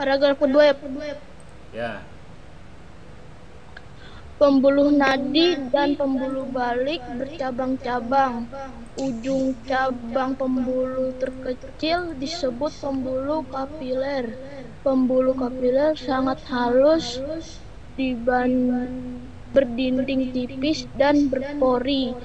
Paragraf kedua ya. Ya. Pembuluh nadi dan pembuluh balik bercabang-cabang. Ujung cabang pembuluh terkecil disebut pembuluh kapiler. Pembuluh kapiler sangat halus, berdinding tipis dan berpori.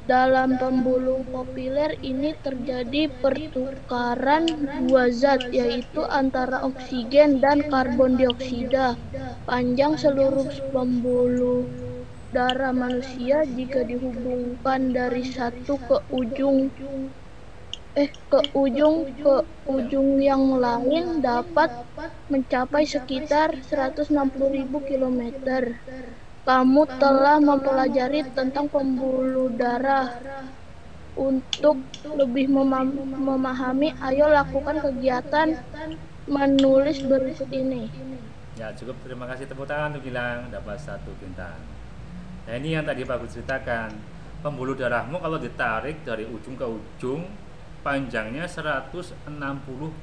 Dalam pembuluh kapiler ini terjadi pertukaran dua zat, yaitu antara oksigen dan karbon dioksida. Panjang seluruh pembuluh darah manusia jika dihubungkan dari satu ke ujung yang lain dapat mencapai sekitar 160.000 kilometer. Kamu telah mempelajari tentang pembuluh darah. Untuk lebih memahami, ayo lakukan kegiatan menulis berikut ini. Ya, cukup. Terima kasih, tepuk tangan untuk Gilang, dapat 1 bintang. Nah, ini yang tadi Pak Gus ceritakan. Pembuluh darahmu kalau ditarik dari ujung ke ujung, panjangnya 160.000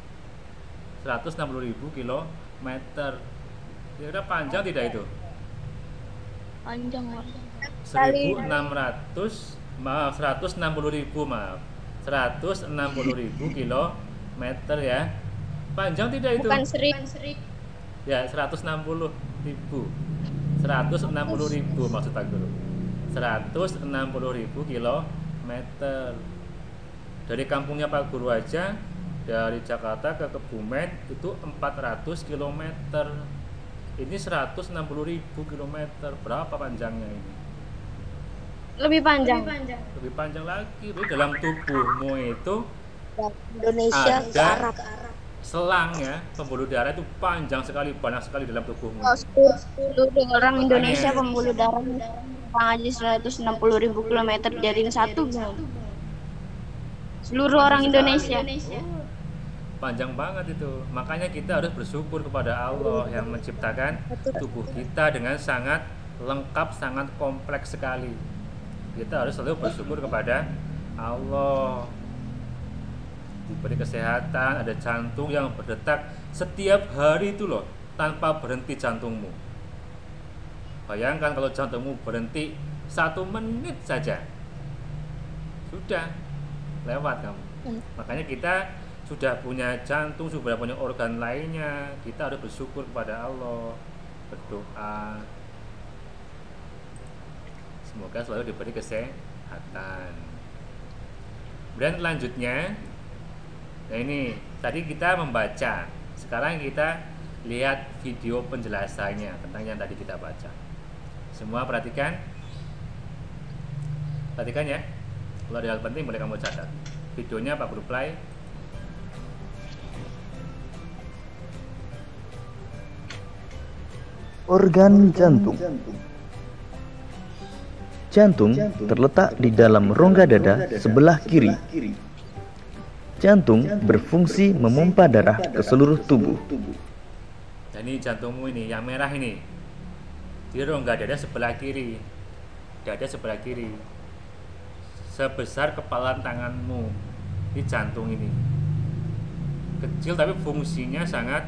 kilometer. Kira-kira panjang tidak itu? Panjang, Pak. 160.000, maaf. 160.000 kilometer ya. Panjang tidak itu? Bukan seri. Ya, 160.000. 160.000 maksud Pak Guru. 160.000 kilometer. Dari kampungnya Pak Guru aja, dari Jakarta ke Kebumen itu 400 kilometer. Ini 160.000 kilometer. Berapa panjangnya ini? Lebih panjang. Lebih panjang lagi. Jadi dalam tubuhmu itu Indonesia ke ada Arab. selang ya, pembuluh darah itu panjang sekali, banyak sekali dalam tubuhmu. Seluruh orang Indonesia Makanya pembuluh darah aja 160.000 kilometer jadiin satu. Seluruh orang Indonesia. panjang banget itu. Makanya kita harus bersyukur kepada Allah yang menciptakan tubuh kita dengan sangat lengkap, sangat kompleks sekali. Kita harus selalu bersyukur kepada Allah. Diberi kesehatan, ada jantung yang berdetak setiap hari itu loh, tanpa berhenti jantungmu. Bayangkan kalau jantungmu berhenti 1 menit saja, sudah lewat kamu. Makanya kita sudah punya jantung, sudah punya organ lainnya, kita harus bersyukur kepada Allah, berdoa semoga selalu diberi kesehatan. Kemudian selanjutnya, nah ini tadi kita membaca, sekarang kita lihat video penjelasannya tentang yang tadi kita baca. Semua perhatikan ya. Kalau ada hal penting boleh kamu catat. Videonya Pak Guru play. Organ jantung. Jantung terletak di dalam rongga dada sebelah kiri. Jantung berfungsi memompa darah ke seluruh tubuh. Dan ini jantungmu ini, yang merah ini, di rongga dada sebelah kiri. Dada sebelah kiri. Sebesar kepalan tanganmu. Ini jantung ini. Kecil tapi fungsinya sangat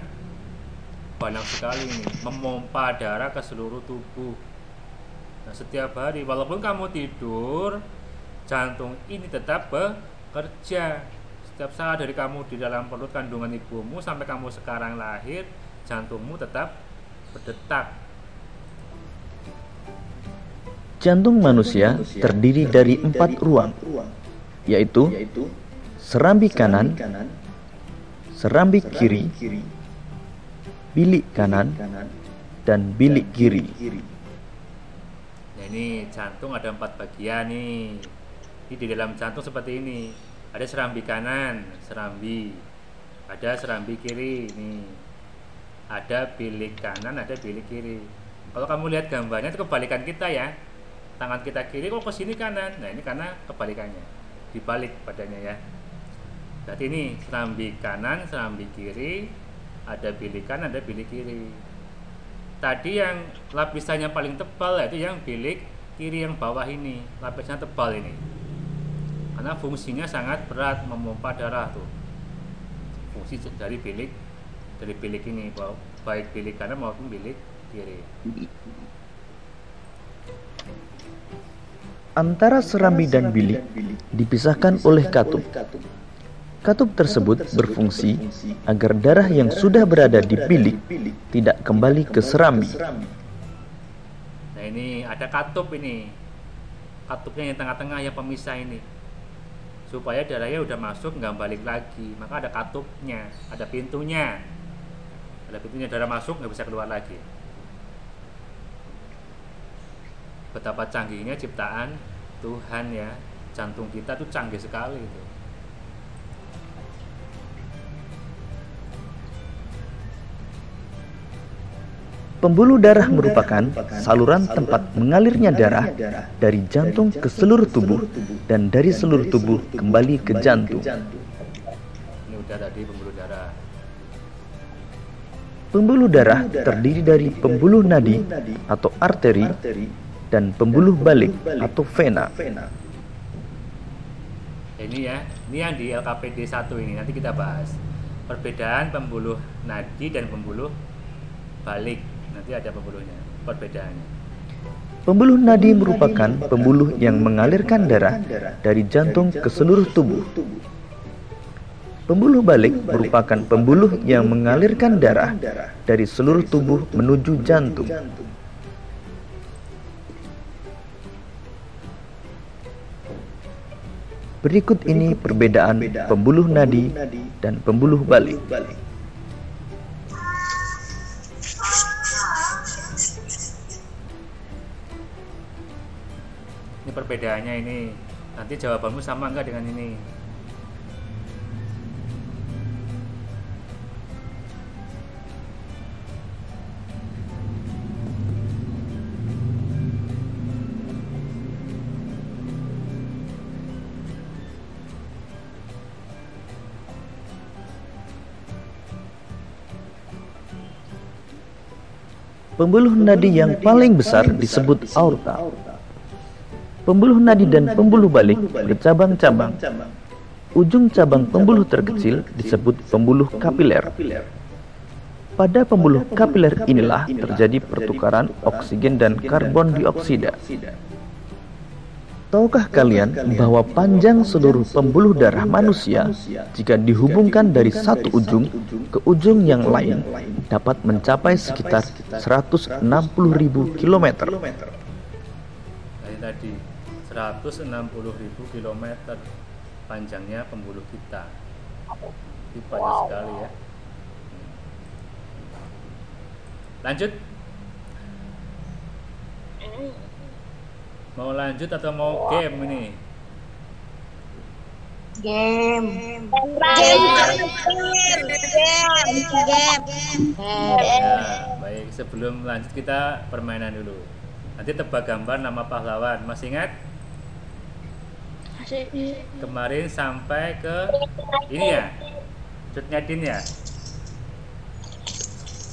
banyak sekali ini, memompa darah ke seluruh tubuh. Nah, setiap hari walaupun kamu tidur, jantung ini tetap bekerja. Setiap saat dari kamu di dalam perut kandungan ibumu sampai kamu sekarang lahir, jantungmu tetap berdetak. Jantung manusia terdiri dari 4 ruang, yaitu serambi kanan, serambi kiri, bilik kanan, dan bilik kiri. Nah, ini jantung ada 4 bagian nih. Ini di dalam jantung seperti ini. Ada serambi kanan, serambi. Ada serambi kiri nih. Ada bilik kanan, ada bilik kiri. Kalau kamu lihat gambarnya itu kebalikan kita ya. Tangan kita kiri kok ke sini kanan. Nah, ini karena kebalikannya. Dibalik badannya ya. Berarti ini serambi kanan, serambi kiri, ada bilik kanan, ada bilik kiri. Tadi yang lapisannya paling tebal yaitu yang bilik kiri yang bawah ini, lapisnya tebal ini. Karena fungsinya sangat berat, memompa darah tuh. Fungsi dari bilik dari bilik ini, baik bilik kanan maupun bilik kiri. Antara serambi dan bilik dipisahkan oleh katup. Katup tersebut berfungsi agar darah yang sudah berada di bilik tidak kembali ke serambi. Nah ini ada katup ini, katupnya yang tengah-tengah yang pemisah ini, supaya darahnya udah masuk nggak balik lagi, maka ada katupnya, ada pintunya, darah masuk nggak bisa keluar lagi. Betapa canggihnya ciptaan Tuhan ya, jantung kita tuh canggih sekali itu. Pembuluh darah merupakan saluran tempat mengalirnya darah dari jantung ke seluruh tubuh dan dari seluruh tubuh kembali ke jantung. Ini udah tadi pembuluh darah. Pembuluh darah terdiri dari pembuluh nadi atau arteri dan pembuluh balik atau vena. Ini ya, ini yang di LKPD 1 ini nanti kita bahas. Perbedaan pembuluh nadi dan pembuluh balik. Nanti ada pembuluhnya, perbedaannya. Pembuluh nadi merupakan pembuluh yang mengalirkan darah dari jantung ke seluruh tubuh. Pembuluh balik merupakan pembuluh yang mengalirkan darah dari seluruh tubuh menuju jantung. Berikut ini perbedaan pembuluh nadi dan pembuluh balik. Ini perbedaannya ini. Nanti jawabanmu sama enggak dengan ini? Pembuluh nadi yang paling besar disebut aorta. Pembuluh nadi dan pembuluh balik bercabang-cabang. Ujung cabang pembuluh terkecil disebut pembuluh kapiler. Pada pembuluh kapiler inilah terjadi pertukaran oksigen dan karbon dioksida. Tahukah kalian bahwa panjang seluruh pembuluh darah manusia jika dihubungkan dari satu ujung ke ujung yang lain dapat mencapai sekitar 160.000 km. Tadi 160.000 km panjangnya pembuluh kita. Itu panjang sekali ya. Lanjut. Mau lanjut atau mau game ini? Game. Ya, baik. Sebelum lanjut kita permainan dulu. Nanti tebak gambar nama pahlawan. Masih ingat? Kemarin sampai ke ini ya, Cut Nyadin ya.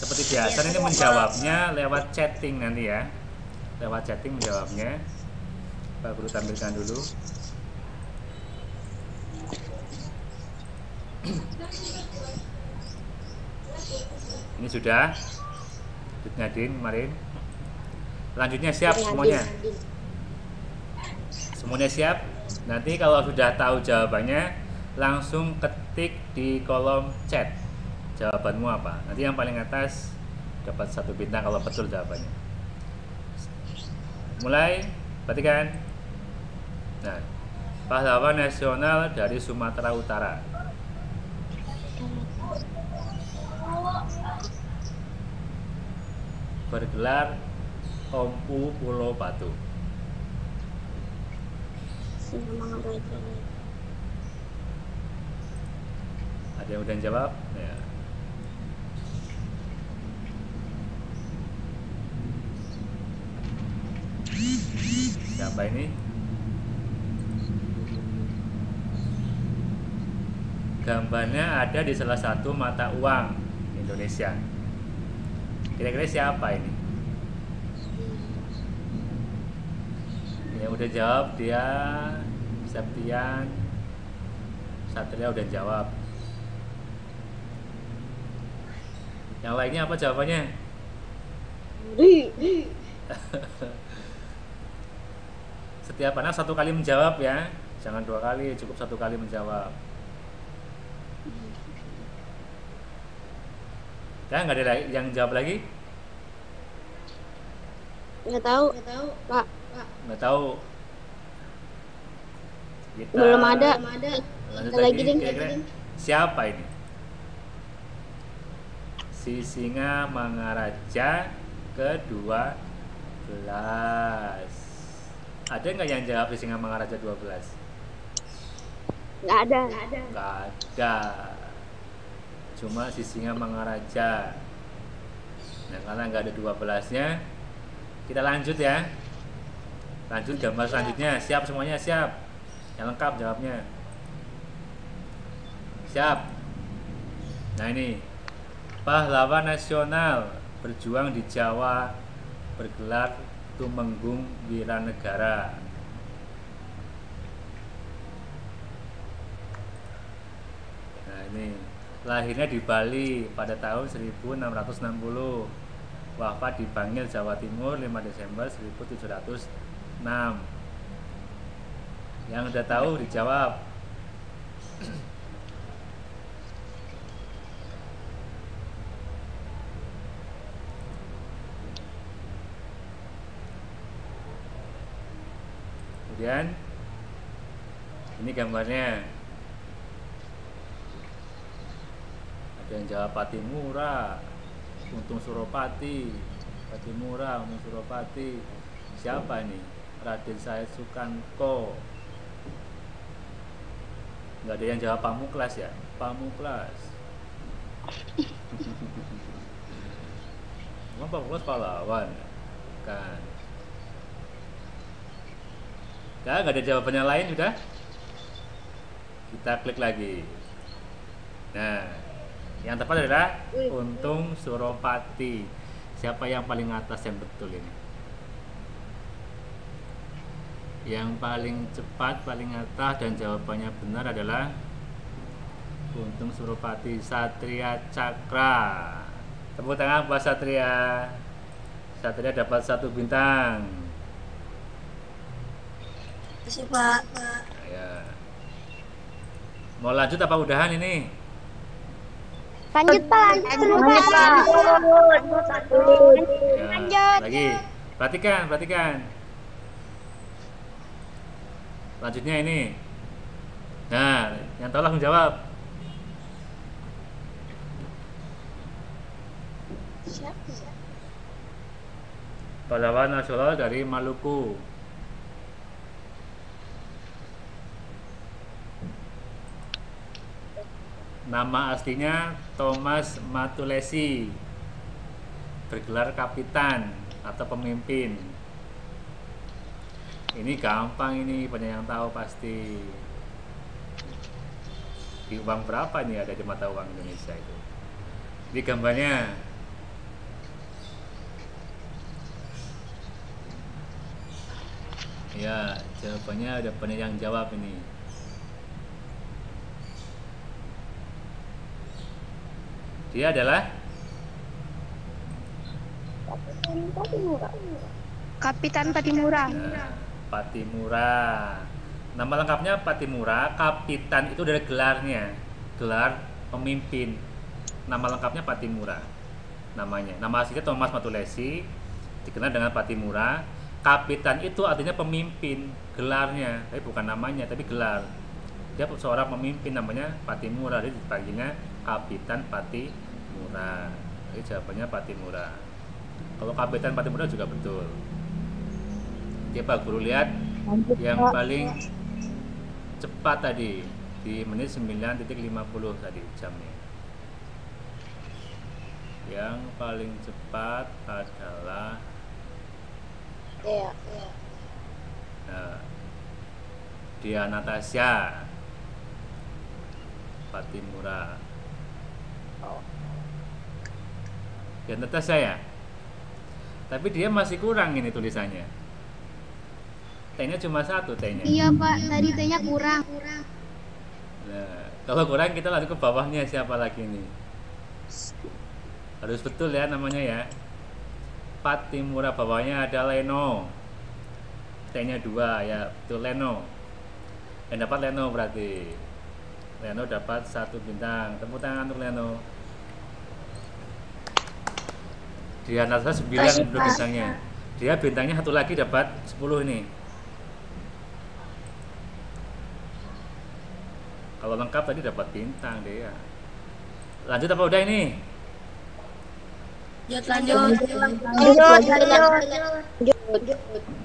Seperti biasa ini menjawabnya lewat chatting nanti ya. Lewat chatting menjawabnya. Pak Guru tampilkan dulu. Ini sudah Cut Nyadin kemarin. Selanjutnya siap semuanya. Semuanya siap. Nanti kalau sudah tahu jawabannya langsung ketik di kolom chat jawabanmu apa. Nanti yang paling atas dapat 1 bintang kalau betul jawabannya. Mulai, perhatikan. Nah, pahlawan nasional dari Sumatera Utara. Bergelar Kompu Pulau Batu. Ada yang udah jawab? Ya. Siapa ini? Gambarnya ada di salah satu mata uang Indonesia. Kira-kira siapa ini? Yang udah jawab dia Septian, Satria udah jawab. Yang lainnya apa jawabannya? Setiap anak satu kali menjawab ya, jangan 2 kali, cukup 1 kali menjawab. Ya, nggak ada yang jawab lagi? Nggak tahu, Pak. Nggak tahu. Kita Belum ada. lanjut Ada lagi, lagi. Din. Kira-kira siapa ini? Si Singa Mangaraja ke-12. Ada nggak yang jawab si Singa Mangaraja 12? Nggak ada. Nggak ada. Cuma si Singa Mangaraja. Nah, karena nggak ada 12-nya, kita lanjut ya. Lanjut gambar selanjutnya. Siap semuanya, siap. Yang lengkap jawabnya. Siap. Nah, ini pahlawan nasional berjuang di Jawa, bergelar Tumenggung Wiranegara. Nah, ini lahirnya di Bali pada tahun 1660. Wafat di Bangil, Jawa Timur 5 Desember 1706. Yang udah tahu dijawab. Kemudian ini gambarnya. Ada yang jawab Patimura, Untung Suropati, Patimura, Untung Suropati. Siapa nih? Raden Said Sukanto. Nggak ada yang jawab Pamuklas ya? Pamuklas. Emang Pamuklas pahlawan? Kan. Nggak ada jawabannya lain sudah? Kita klik lagi. Nah, yang tepat adalah Untung Suropati. Siapa yang paling atas yang betul ini? Yang paling cepat, paling atas dan jawabannya benar adalah Untung Suropati, Satria Cakra. Tepuk tangan buat Satria. Satria dapat 1 bintang. Terima kasih, Pak. Ya. Mau lanjut apa udahan ini? Lanjut, Pak. Ya, lagi. Perhatikan. Lanjutnya ini. Nah, yang tahu langsung jawab. Siapa? Pahlawan nasional dari Maluku. Nama aslinya Thomas Matulesi. Bergelar kapitan atau pemimpin. Ini gampang, ini banyak yang tahu pasti. Di uang berapa nih ada di mata uang Indonesia itu? Ini gambarnya. Ya, jawabannya ada banyak yang jawab ini. Dia adalah Kapitan Patimura. Patimura. Nama lengkapnya Patimura. Kapitan itu dari gelarnya, gelar pemimpin. Nama lengkapnya Patimura. Namanya. Nama aslinya Thomas Matulesi, dikenal dengan Patimura. Kapitan itu artinya pemimpin, gelarnya, tapi bukan namanya, tapi gelar. Dia seorang pemimpin, namanya Patimura, jadi dipanggilnya Kapitan Patimura. Jadi jawabannya Patimura. Kalau Kapitan Patimura juga betul. Oke Pak Guru, lihat yang paling cepat tadi di menit 9.50 tadi jamnya. Yang paling cepat adalah Dia Natasha Patimura. Dia Natasha ya. Tapi dia masih kurang ini tulisannya. T-nya cuma 1 T-nya. Iya, Pak. Tadi T-nya kurang. Nah, kalau kurang kita lanjut ke bawahnya, siapa lagi nih? Harus betul ya namanya ya. Patimura, bawahnya ada Leno. T-nya 2 ya, betul Leno. Yang dapat Leno berarti. Leno dapat 1 bintang. Tepuk tangan untuk Leno. Dia atas 9 untuk bintangnya. Dia bintangnya 1 lagi dapat 10 ini. Kalau lengkap tadi dapat bintang dia. Lanjut apa udah ini? Lanjut.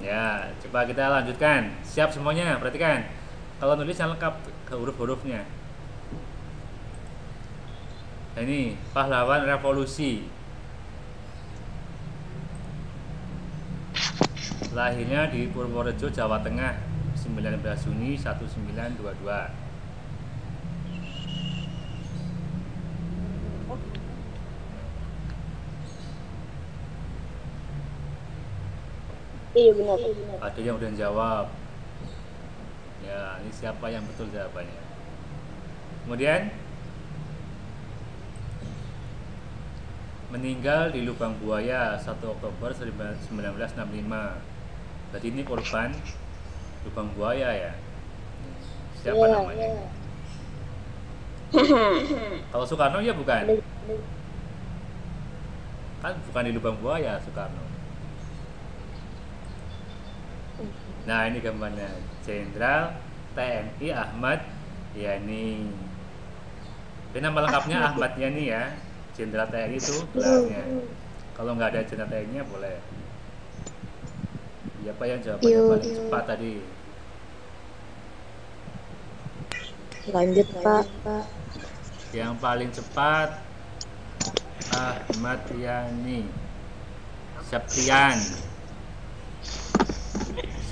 Ya, coba kita lanjutkan. Siap semuanya, perhatikan. Kalau nulis yang lengkap ke huruf-hurufnya. Nah, ini pahlawan revolusi. Lahirnya di Purworejo, Jawa Tengah, 19 Juni 1922. Iya benar. Ada yang udah jawab. Ya, ini siapa yang betul jawabannya? Kemudian meninggal di lubang buaya 1 Oktober 1965. Berarti ini korban lubang buaya ya. Siapa namanya? Kalau Soekarno ya bukan. Kan bukan di lubang buaya Soekarno. Nah, ini gambarnya Jenderal TNI Ahmad Yani. Ini nama lengkapnya Ahmad Yani ya. Jenderal TNI itu gelarnya. Kalau nggak ada Jenderal TNI-nya boleh. Siapa yang jawabannya paling cepat tadi? Lanjut Pak. Yang paling cepat Ahmad Yani.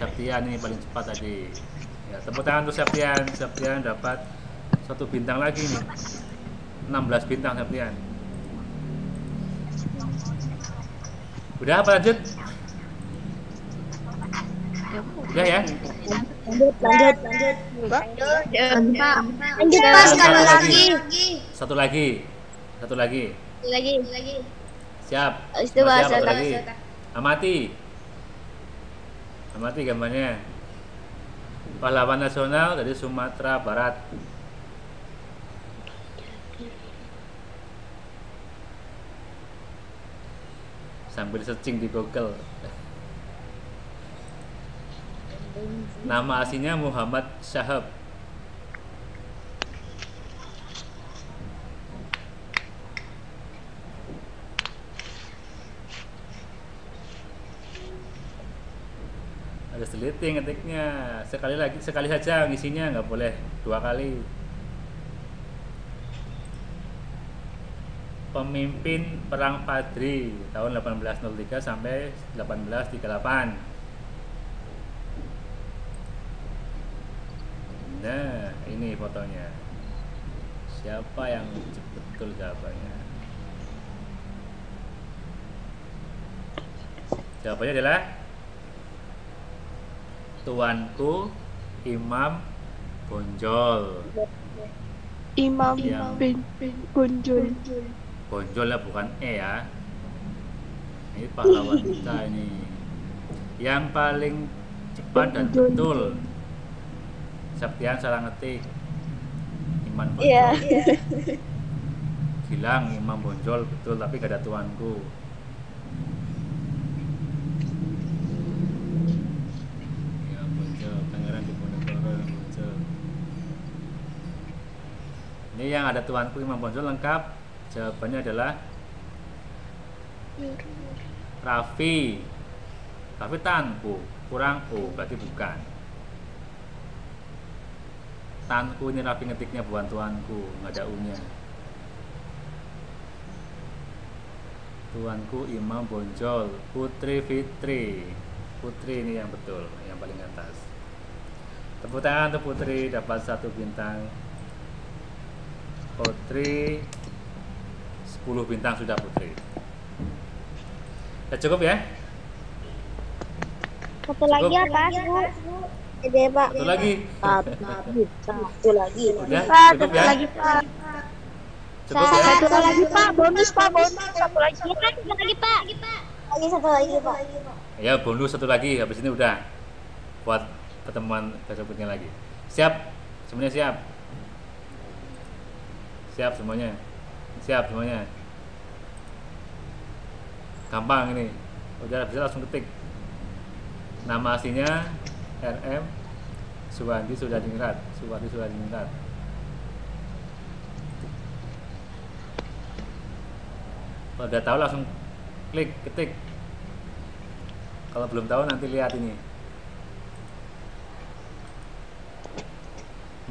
Septian ini paling cepat tadi. Ya, tepuk tangan untuk Septian. Septian dapat 1 bintang lagi nih. 16 bintang Septian. Udah apa lanjut? Udah ya? Lanjut Pak. Lanjut Pak sekali lagi. Satu lagi. Siap. Itu Siap, bahasa satu lagi. Amati gambarnya. Pahlawan nasional dari Sumatera Barat. Sambil searching di Google. Nama aslinya Muhammad Syahab. Harus teliti ngetiknya. Sekali saja ngisinya, nggak boleh 2 kali. Pemimpin Perang Padri tahun 1803 sampai 1838. Nah, ini fotonya. Siapa yang betul jawabannya? Jawabannya adalah Tuanku Imam Bonjol. Imam bin Bonjol. Bonjol ya, bukan ya. Ini pahlawan kita ini. Yang paling cepat dan betul. Septian salah ngetik. Imam Bonjol. Iya. Gilang Imam Bonjol betul, tapi gak ada tuanku. Ya Bonjol, Pangeran Diponegoro Bonjol. Ini yang ada tuanku Imam Bonjol lengkap. Jawabannya adalah Raffi. Raffi tanku, kurang U, berarti bukan. Tanku ini Raffi ngetiknya, bukan tuanku, nggak ada U-nya. Tuanku Imam Bonjol, Putri Fitri. Putri ini yang betul, yang paling atas. Tepuk tangan untuk Putri, dapat 1 bintang. Putri 10 bintang sudah Putri. Sudah cukup ya? Satu lagi apa, Bu? Ide, Pak. Satu lagi. Satu lagi. Udah Pak, cukup satu ya? lagi, Pak. Cukup ya? Satu lagi Pak, bonus Pak, bonus satu lagi. Satu lagi Pak. Lagi satu lagi Pak. Ya bonus satu lagi, habis ini udah buat pertemuan berikutnya lagi. Siap? Semuanya siap? Siap semuanya? Siap semuanya? Gampang ini, udah bisa langsung ketik. Nama aslinya RM Suwandi Sudadingrat. Kalau udah tahu langsung klik ketik. Kalau belum tahu nanti lihat ini.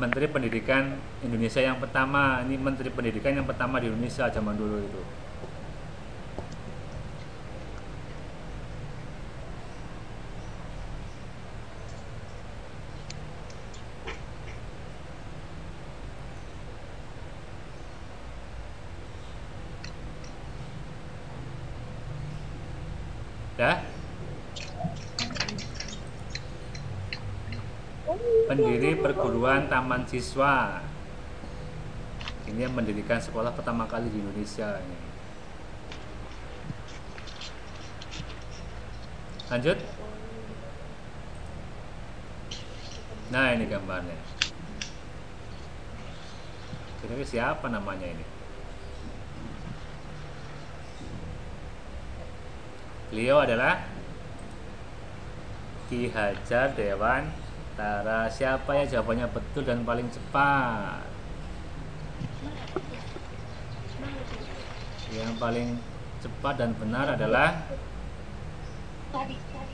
Menteri Pendidikan Indonesia yang pertama, ini Menteri Pendidikan yang pertama di Indonesia zaman dulu itu. Ya? Pendiri perguruan Taman Siswa. Ini yang mendirikan sekolah pertama kali di Indonesia ini. Lanjut. Nah, ini gambarnya. Ini siapa namanya ini? Beliau adalah Ki Hajar Dewantara. Siapa ya jawabannya betul dan paling cepat? Yang paling cepat dan benar adalah pendidikan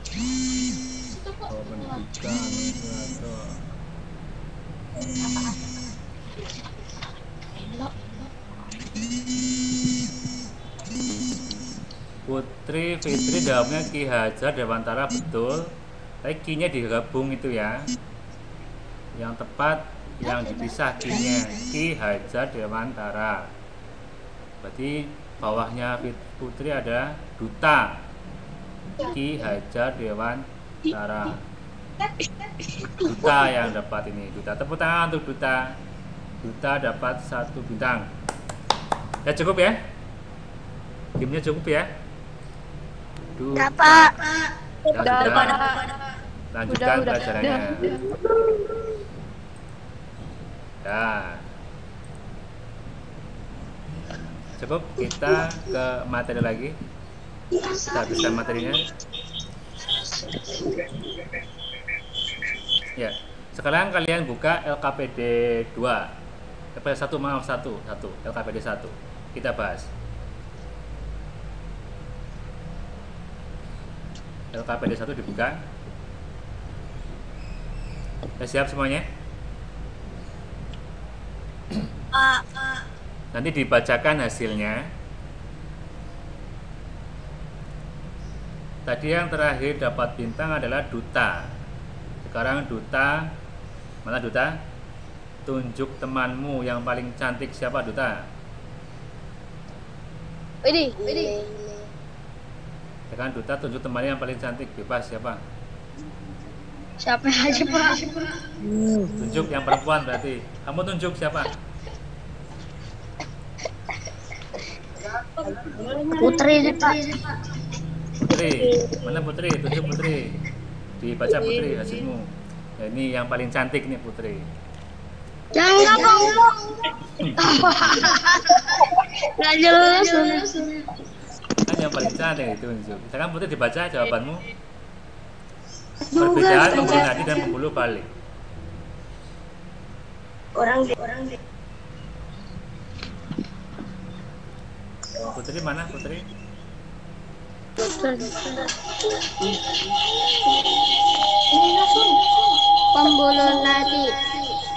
Putri Fitri jawabnya Ki Hajar Dewantara betul. Tapi Ki-nya digabung itu ya. Yang tepat yang dipisah Ki-nya Ki Hajar Dewantara. Berarti bawahnya Putri ada Duta Ki Hajar Dewantara. Duta yang dapat ini. Duta, tepuk tangan untuk Duta. Duta dapat 1 bintang. Ya cukup ya. Gamenya cukup ya. Udah Pak. Ya, sudah. Lanjutkan pelajarannya. Ya. Cukup, kita ke materi lagi. Kita habiskan materinya. Ya. Sekarang kalian buka LKPD 2. LKPD 1 maaf 1, LKPD 1. Kita bahas. LKPD 1 dibuka. Sudah siap semuanya? Nanti dibacakan hasilnya. Tadi yang terakhir dapat bintang adalah Duta. Sekarang Duta, mana Duta? Tunjuk temanmu yang paling cantik. Siapa Duta? Ini. Sekarang Duta tunjuk temannya yang paling cantik. Bebas siapa? Siapa aja Pak? Tunjuk yang perempuan berarti. Kamu tunjuk siapa? Putri Pak. Putri. Mana Putri? Tunjuk Putri. Dibaca Putri hasilmu. Ya, ini yang paling cantik nih Putri. Jangan Bang. Nggak jelas. Kan yang paling cantik ditunjuk. Sekarang Putri dibaca jawabanmu. Perbedaan pembuluh nadi dan pembuluh balik. Putri mana Putri? Pembuluh nadi.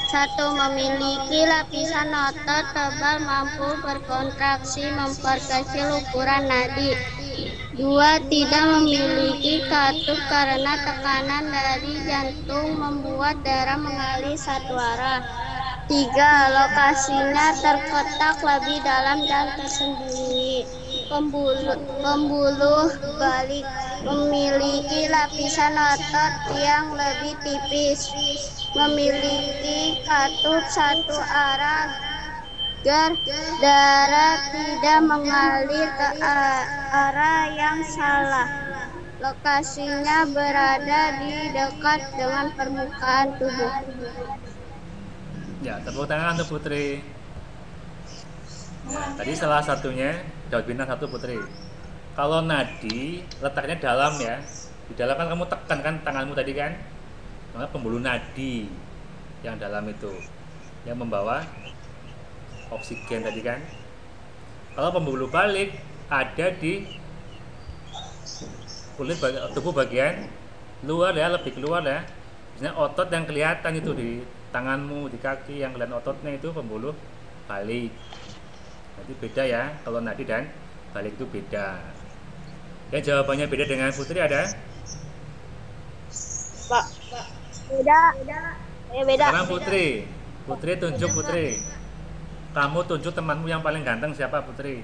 1. Memiliki lapisan otot tebal mampu berkontraksi memperkecil ukuran nadi. 2. Tidak memiliki katup karena tekanan dari jantung membuat darah mengalir satu arah. 3. Lokasinya terkotak lebih dalam dan tersembunyi. Pembuluh balik memiliki lapisan otot yang lebih tipis, memiliki katup satu arah agar darah tidak mengalir ke arah yang salah. Lokasinya berada di dekat dengan permukaan tubuh. Ya, tepuk tangan untuk Putri. Nah, tadi salah satunya daun bintang 1 Putri. Kalau nadi letaknya dalam ya. Di dalam kan kamu tekan kan tanganmu tadi kan. Maka pembuluh nadi yang dalam itu yang membawa oksigen tadi kan. Kalau pembuluh balik ada di kulit tubuh bagian luar ya, lebih keluar ya. Misalnya otot yang kelihatan itu di tanganmu, di kaki yang kelihatan ototnya itu pembuluh balik. Jadi beda ya, kalau nadi dan balik itu beda. Dan jawabannya beda dengan Putri ada? Pak. Beda. Ya beda. Sekarang Putri tunjuk Putri. Kamu tunjuk temanmu yang paling ganteng siapa Putri?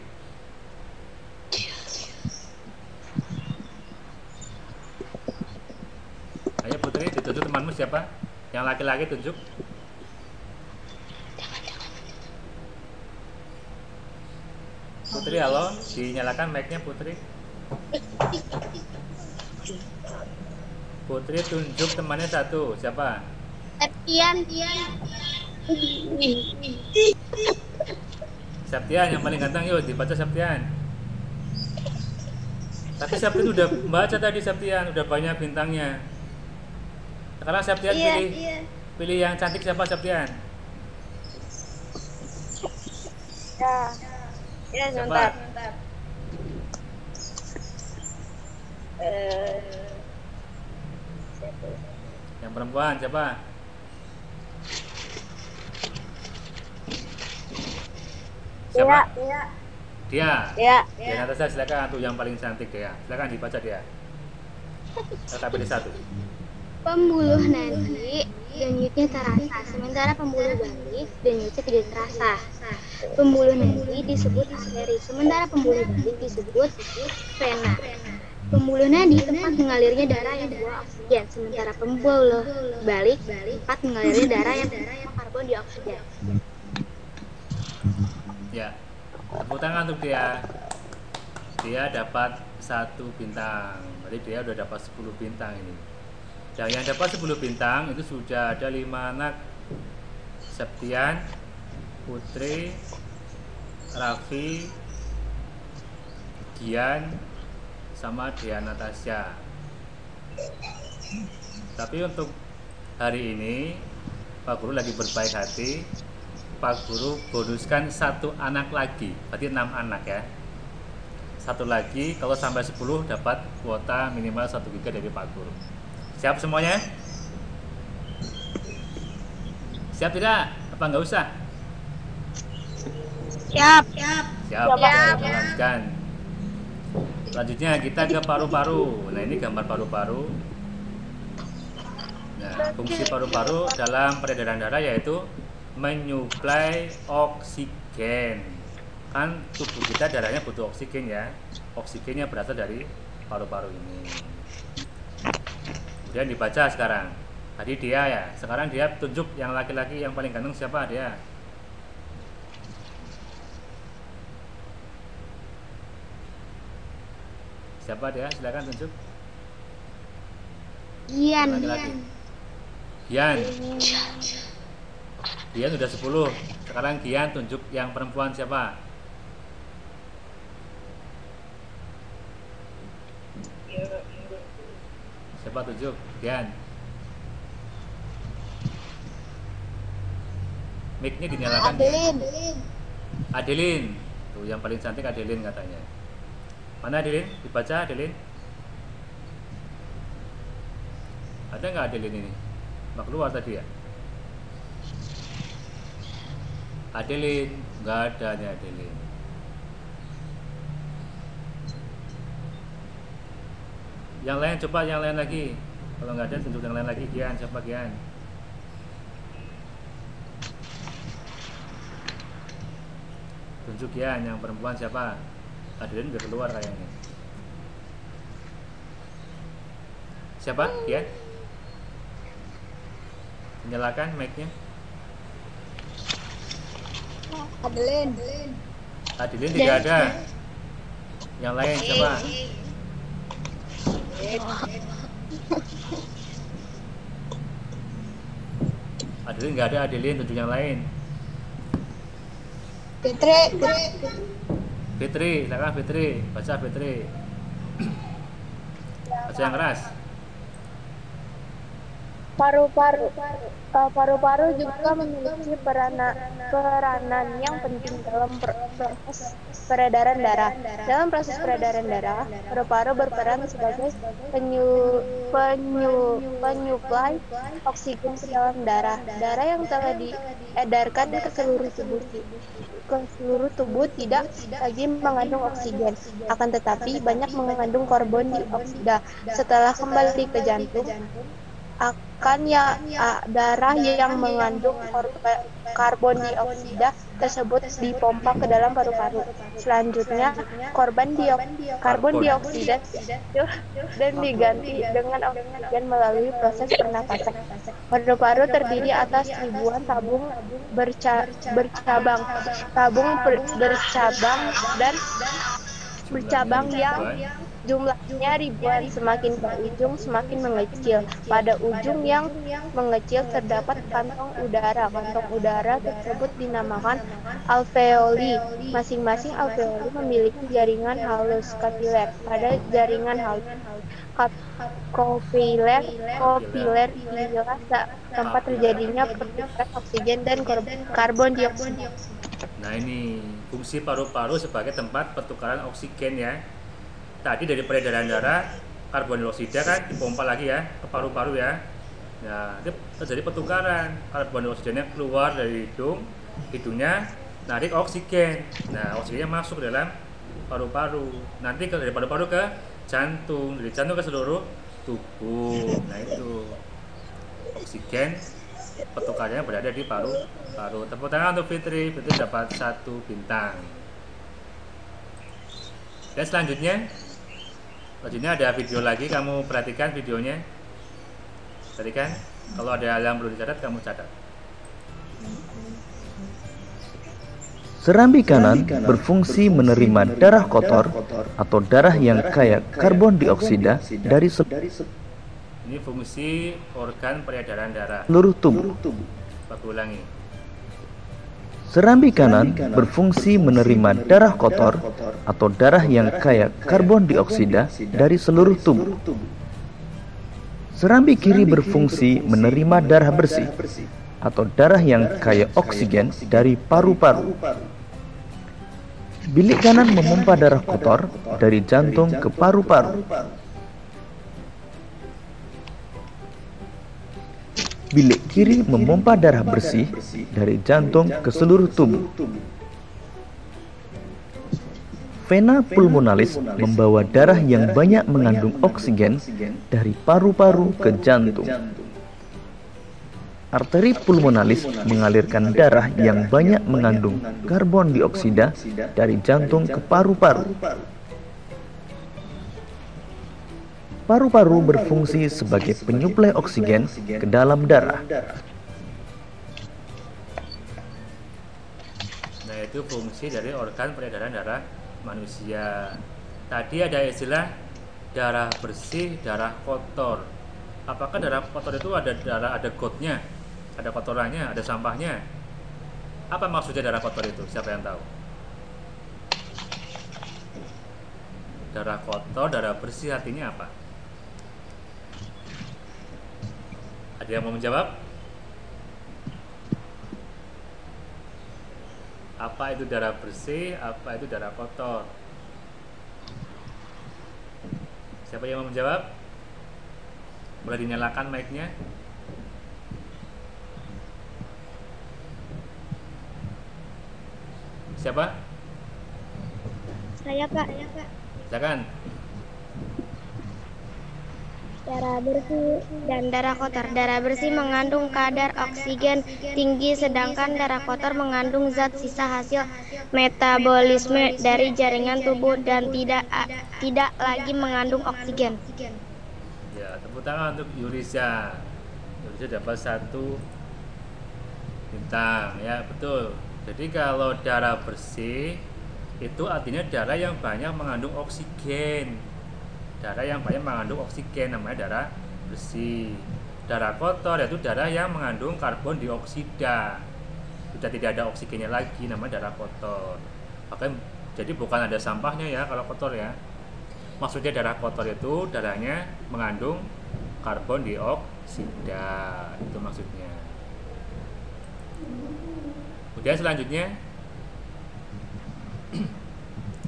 Ayo Putri, ditunjuk temanmu siapa? Yang laki-laki tunjuk. Putri, halo, dinyalakan mic-nya Putri. Putri tunjuk temannya satu, siapa? Septian. Septian yang paling ganteng, yuk dibaca Septian. Tapi Septian udah baca tadi, Septian udah banyak bintangnya. Sekarang Septian pilih yang cantik siapa Septian? Ya Siapa? sebentar. Yang perempuan siapa? Siapa? Dia. Ya. Ya, Natasha silakan tuh yang paling cantik dia. Silakan dibaca dia. Kita pilih satu. Pembuluh nadi denyutnya terasa, sementara pembuluh balik denyutnya tidak terasa. Pembuluh nadi disebut arteri, sementara pembuluh balik disebut vena. Pembuluh nadi tempat mengalirnya darah yang membawa oksigen, sementara pembuluh balik tempat mengalirnya darah yang membawa karbon dioksida. Ya. Tepuk tangan untuk dia. Dia dapat 1 bintang. Jadi dia udah dapat 10 bintang ini. Dan yang dapat 10 bintang itu sudah ada 5 anak. Septian, Putri, Raffi, Gian, sama Dea Natasha. Tapi untuk hari ini Pak Guru lagi berbaik hati. Pak Guru bonuskan 1 anak lagi, berarti 6 anak ya. 1 lagi, kalau sampai 10 dapat kuota minimal 1 giga dari Pak Guru. Siap semuanya? Siap tidak? Apa nggak usah? Siap. Siap. Lanjutkan. Selanjutnya kita ke paru-paru. Nah ini gambar paru-paru. Nah fungsi paru-paru dalam peredaran darah yaitu menyuplai oksigen. Kan tubuh kita darahnya butuh oksigen ya. Oksigennya berasal dari paru-paru ini. Kemudian dibaca sekarang. Tadi dia ya. Sekarang dia tunjuk yang laki-laki yang paling ganteng siapa dia? Siapa dia? Silakan tunjuk. Gian. Laki-laki. Gian. Gian udah 10. Sekarang Gian tunjuk yang perempuan siapa? Siapa tunjuk? Gian. Mic-nya dinyalakan. Adeline. Tuh yang paling cantik Adeline katanya. Mana Adeline? Dibaca Adeline. Ada nggak Adeline ini? Nggak keluar tadi ya? Adeline, nggak ada nih Adeline. Yang lain coba, yang lain lagi. Kalau nggak ada tunjuk yang lain lagi. Gian, siapa Gian? Tunjuk Gian, yang perempuan siapa? Adeline udah keluar kayaknya. Siapa? Gian? Nyalakan mic-nya. Adilin tidak ada. Yang lain coba. Adilin nggak ada, Adilin tunjuk yang lain. Fitri, silakan Fitri, baca Fitri. Baca yang keras. Paru-paru juga memiliki peranan yang penting dalam proses peredaran darah. Dalam proses peredaran darah, paru-paru berperan sebagai penyuplai oksigen ke dalam darah. Darah yang telah diedarkan ke seluruh tubuh tidak lagi mengandung oksigen, akan tetapi banyak mengandung karbon dioksida. Setelah kembali ke jantung, darah yang mengandung karbon dioksida tersebut dipompa ke dalam paru-paru. Selanjutnya, karbon dioksida dan diganti dengan oksigen melalui proses pernapasan. Paru-paru terdiri atas ribuan tabung bercabang yang jumlahnya ribuan, semakin ke ujung semakin mengecil. Pada ujung yang mengecil terdapat kantong udara. Kantong udara tersebut dinamakan alveoli. Masing-masing alveoli memiliki jaringan halus kapiler. Pada jaringan halus kapiler inilah tempat terjadinya pertukaran oksigen dan karbon dioksida. Nah, ini fungsi paru-paru sebagai tempat pertukaran oksigen ya. Tadi dari peredaran darah, karbon dioksida kan dipompa lagi ya ke paru-paru ya. Nah, itu terjadi pertukaran. Karbon dioksidannya keluar dari hidungnya narik oksigen. Nah, oksigennya masuk ke dalam paru-paru. Nanti dari paru-paru ke jantung, dari jantung ke seluruh tubuh. Nah, itu oksigen pertukarannya berada di paru-paru. Tepuk tangan untuk Fitri. Fitri dapat 1 bintang. Dan selanjutnya ada video lagi, kamu perhatikan videonya. Perhatikan, kalau ada hal yang perlu dicatat, kamu catat. Serambi kanan berfungsi menerima darah kotor atau darah yang kaya karbon dioksida dari Ini fungsi organ peredaran darah seluruh tubuh. Aku ulangi. Serambi kanan berfungsi menerima darah kotor atau darah yang kaya karbon dioksida dari seluruh tubuh. Serambi kiri berfungsi menerima darah bersih atau darah yang kaya oksigen dari paru-paru. Bilik kanan memompa darah kotor dari jantung ke paru-paru. Bilik kiri memompa darah bersih dari jantung ke seluruh tubuh. Vena pulmonalis membawa darah yang banyak mengandung oksigen dari paru-paru ke jantung. Arteri pulmonalis mengalirkan darah yang banyak mengandung karbon dioksida dari jantung ke paru-paru. Paru-paru berfungsi sebagai penyuplai oksigen ke dalam darah. Nah, itu fungsi dari organ peredaran darah manusia. Tadi ada istilah darah bersih, darah kotor. Apakah darah kotor itu ada gotnya, ada kotorannya, ada sampahnya? Apa maksudnya darah kotor itu? Siapa yang tahu? Darah kotor, darah bersih artinya apa? Ada yang mau menjawab? Apa itu darah bersih? Apa itu darah kotor? Siapa yang mau menjawab? Boleh dinyalakan mic-nya. Siapa? Saya, Pak. Silakan. Darah bersih dan darah kotor. Darah bersih mengandung kadar oksigen tinggi, sedangkan darah kotor mengandung zat sisa hasil metabolisme dari jaringan tubuh dan tidak lagi mengandung oksigen. Ya, tepuk tangan untuk Yurisa. Yurisa dapat 1 bintang. Ya, betul. Jadi kalau darah bersih itu artinya darah yang banyak mengandung oksigen. Darah yang banyak mengandung oksigen namanya darah bersih. Darah kotor yaitu darah yang mengandung karbon dioksida. Sudah tidak ada oksigennya lagi, namanya darah kotor. Makanya jadi bukan ada sampahnya ya kalau kotor ya. Maksudnya darah kotor itu darahnya mengandung karbon dioksida, itu maksudnya. Kemudian selanjutnya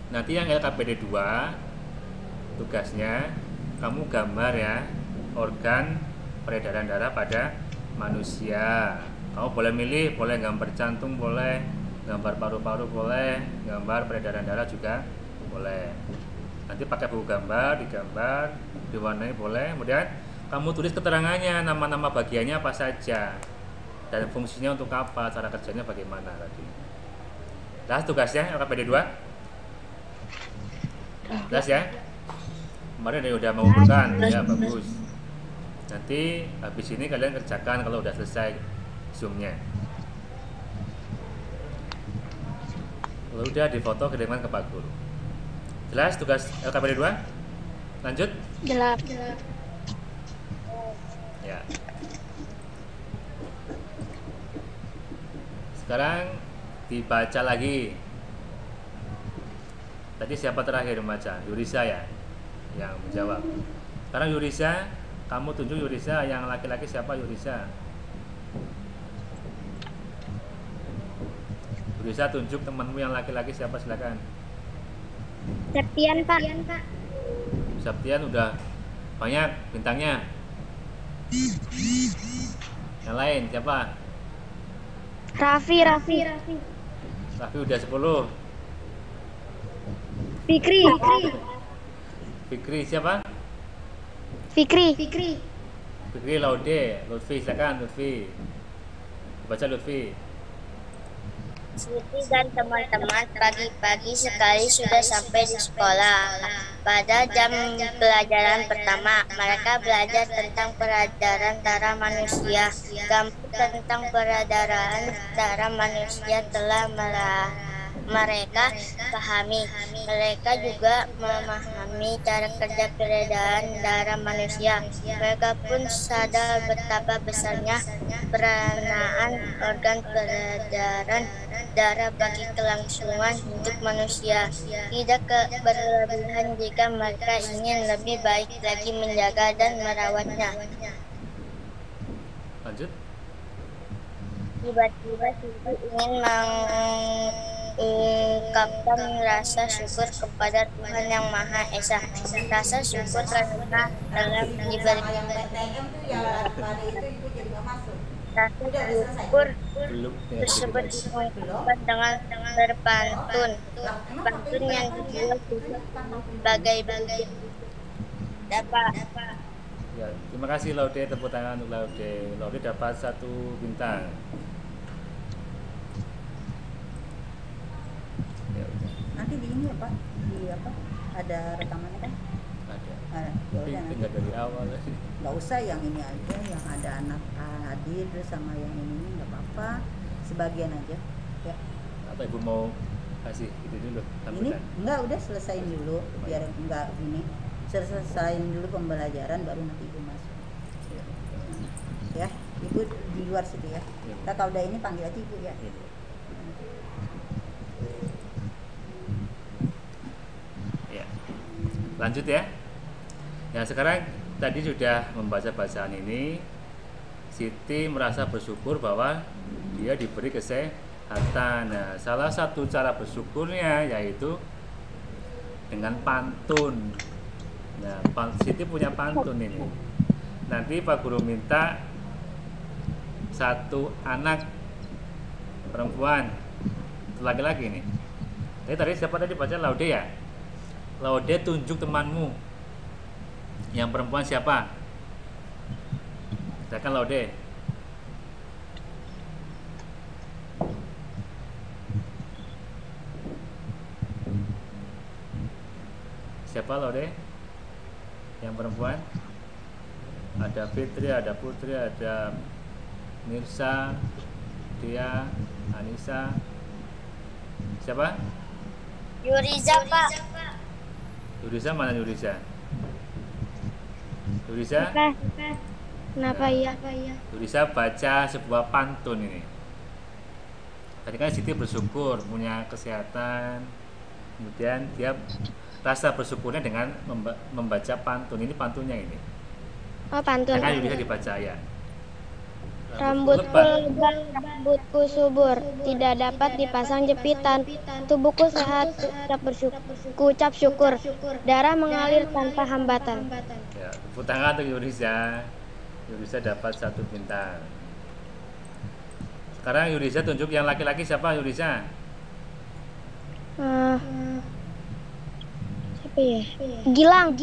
nanti yang LKPD 2 tugasnya kamu gambar ya organ peredaran darah pada manusia. Kamu boleh milih, boleh gambar jantung, boleh gambar paru-paru, boleh gambar peredaran darah juga boleh. Nanti pakai buku gambar, digambar, diwarnai boleh. Kemudian kamu tulis keterangannya, nama-nama bagiannya apa saja dan fungsinya untuk apa, cara kerjanya bagaimana tadi. Nah, tugasnya LKPD 2 jelas ya. Kemarin ada yang udah mengumpulkan ya, bagus. Nanti habis ini kalian kerjakan kalau udah selesai zoomnya. Kalau udah difoto kirimkan ke Pak Guru. Jelas tugas LKPD 2? Lanjut? Jelas. Ya. Sekarang dibaca lagi. Tadi siapa terakhir membaca? Yurisa ya yang menjawab. Sekarang Yurisa, kamu tunjuk Yurisa, yang laki-laki siapa Yurisa? Yurisa tunjuk temanmu yang laki-laki siapa, silakan. Septian, Pak. Septian udah banyak bintangnya. Yang lain siapa? Raffi. Raffi udah 10. Fikri. Fikri siapa? Fikri. Fikri Laude. Lutfi silakan Lutfi. Baca Lutfi. Siti dan teman-teman pagi-pagi sekali sudah sampai di sekolah. Pada jam pelajaran pertama, mereka belajar tentang peredaran darah manusia. Gambar tentang peredaran darah manusia telah mereka pahami. Mereka juga memahami cara kerja peredaran darah manusia. Mereka pun sadar betapa besarnya peranaan organ peredaran darah bagi kelangsungan hidup manusia. Tidak berlebihan jika mereka ingin lebih baik lagi menjaga dan merawatnya. Lanjut. Tiba-tiba Siti ingin mengungkapkan rasa syukur kepada Tuhan Yang Maha Esa. Rasa syukur karena telah diberi rasa syukur tersebut diungkapkan dengan berpantun. Pantun yang dibuat sebagai dapat. Ya, terima kasih Laude, tepuk tangan untuk Laude. Laude dapat 1 bintang. Ya, udah. Nanti di ini apa? Di apa? Ada rekamannya kan? Ada. Ya Tapi udah, tinggal dari awal sih. nggak usah yang ini aja, yang ada anak hadir sama yang ini nggak apa-apa, sebagian aja. Ya. Atau ibu mau kasih itu dulu? Ini sambutan? enggak, udah selesaiin dulu biar enggak ini. Selesaiin dulu pembelajaran baru nanti ibu masuk. Ya. Ya, ibu di luar situ ya. Ya. Kita kalau udah ini panggil aja ibu ya. Ya. Ya. Lanjut ya. Ya, sekarang tadi sudah membaca bacaan ini. Siti merasa bersyukur bahwa dia diberi kesehatan. Nah, salah satu cara bersyukurnya yaitu dengan pantun. Nah, Siti punya pantun ini. Nanti Pak Guru minta 1 anak perempuan, laki-laki nih. Tadi siapa tadi baca? Laude ya. Laude, tunjuk temanmu. Yang perempuan siapa? Silakan Laude. Siapa Laude? Yang perempuan? Ada Fitri, ada Putri, ada Mirsa, Dia, Anissa, Siapa? Yuriza, Pak. Yuriza mana Yuriza? Yuriza? Kenapa ya? Yuriza baca sebuah pantun ini. Tadi kan Siti bersyukur punya kesehatan, kemudian dia rasa bersyukurnya dengan membaca pantun. Ini pantunnya ini. Oh, pantun. Kan Yuriza dibaca ya. Rambutku lebat, rambutku subur, tidak dapat dipasang jepitan. Tubuhku sehat, ku ucap syukur. Darah mengalir tanpa hambatan. Ya, tepuk tangan untuk Yuriza. Yuriza dapat 1 bintang. Sekarang Yuriza tunjuk yang laki-laki siapa Yuriza? Siapa ya? Gilang.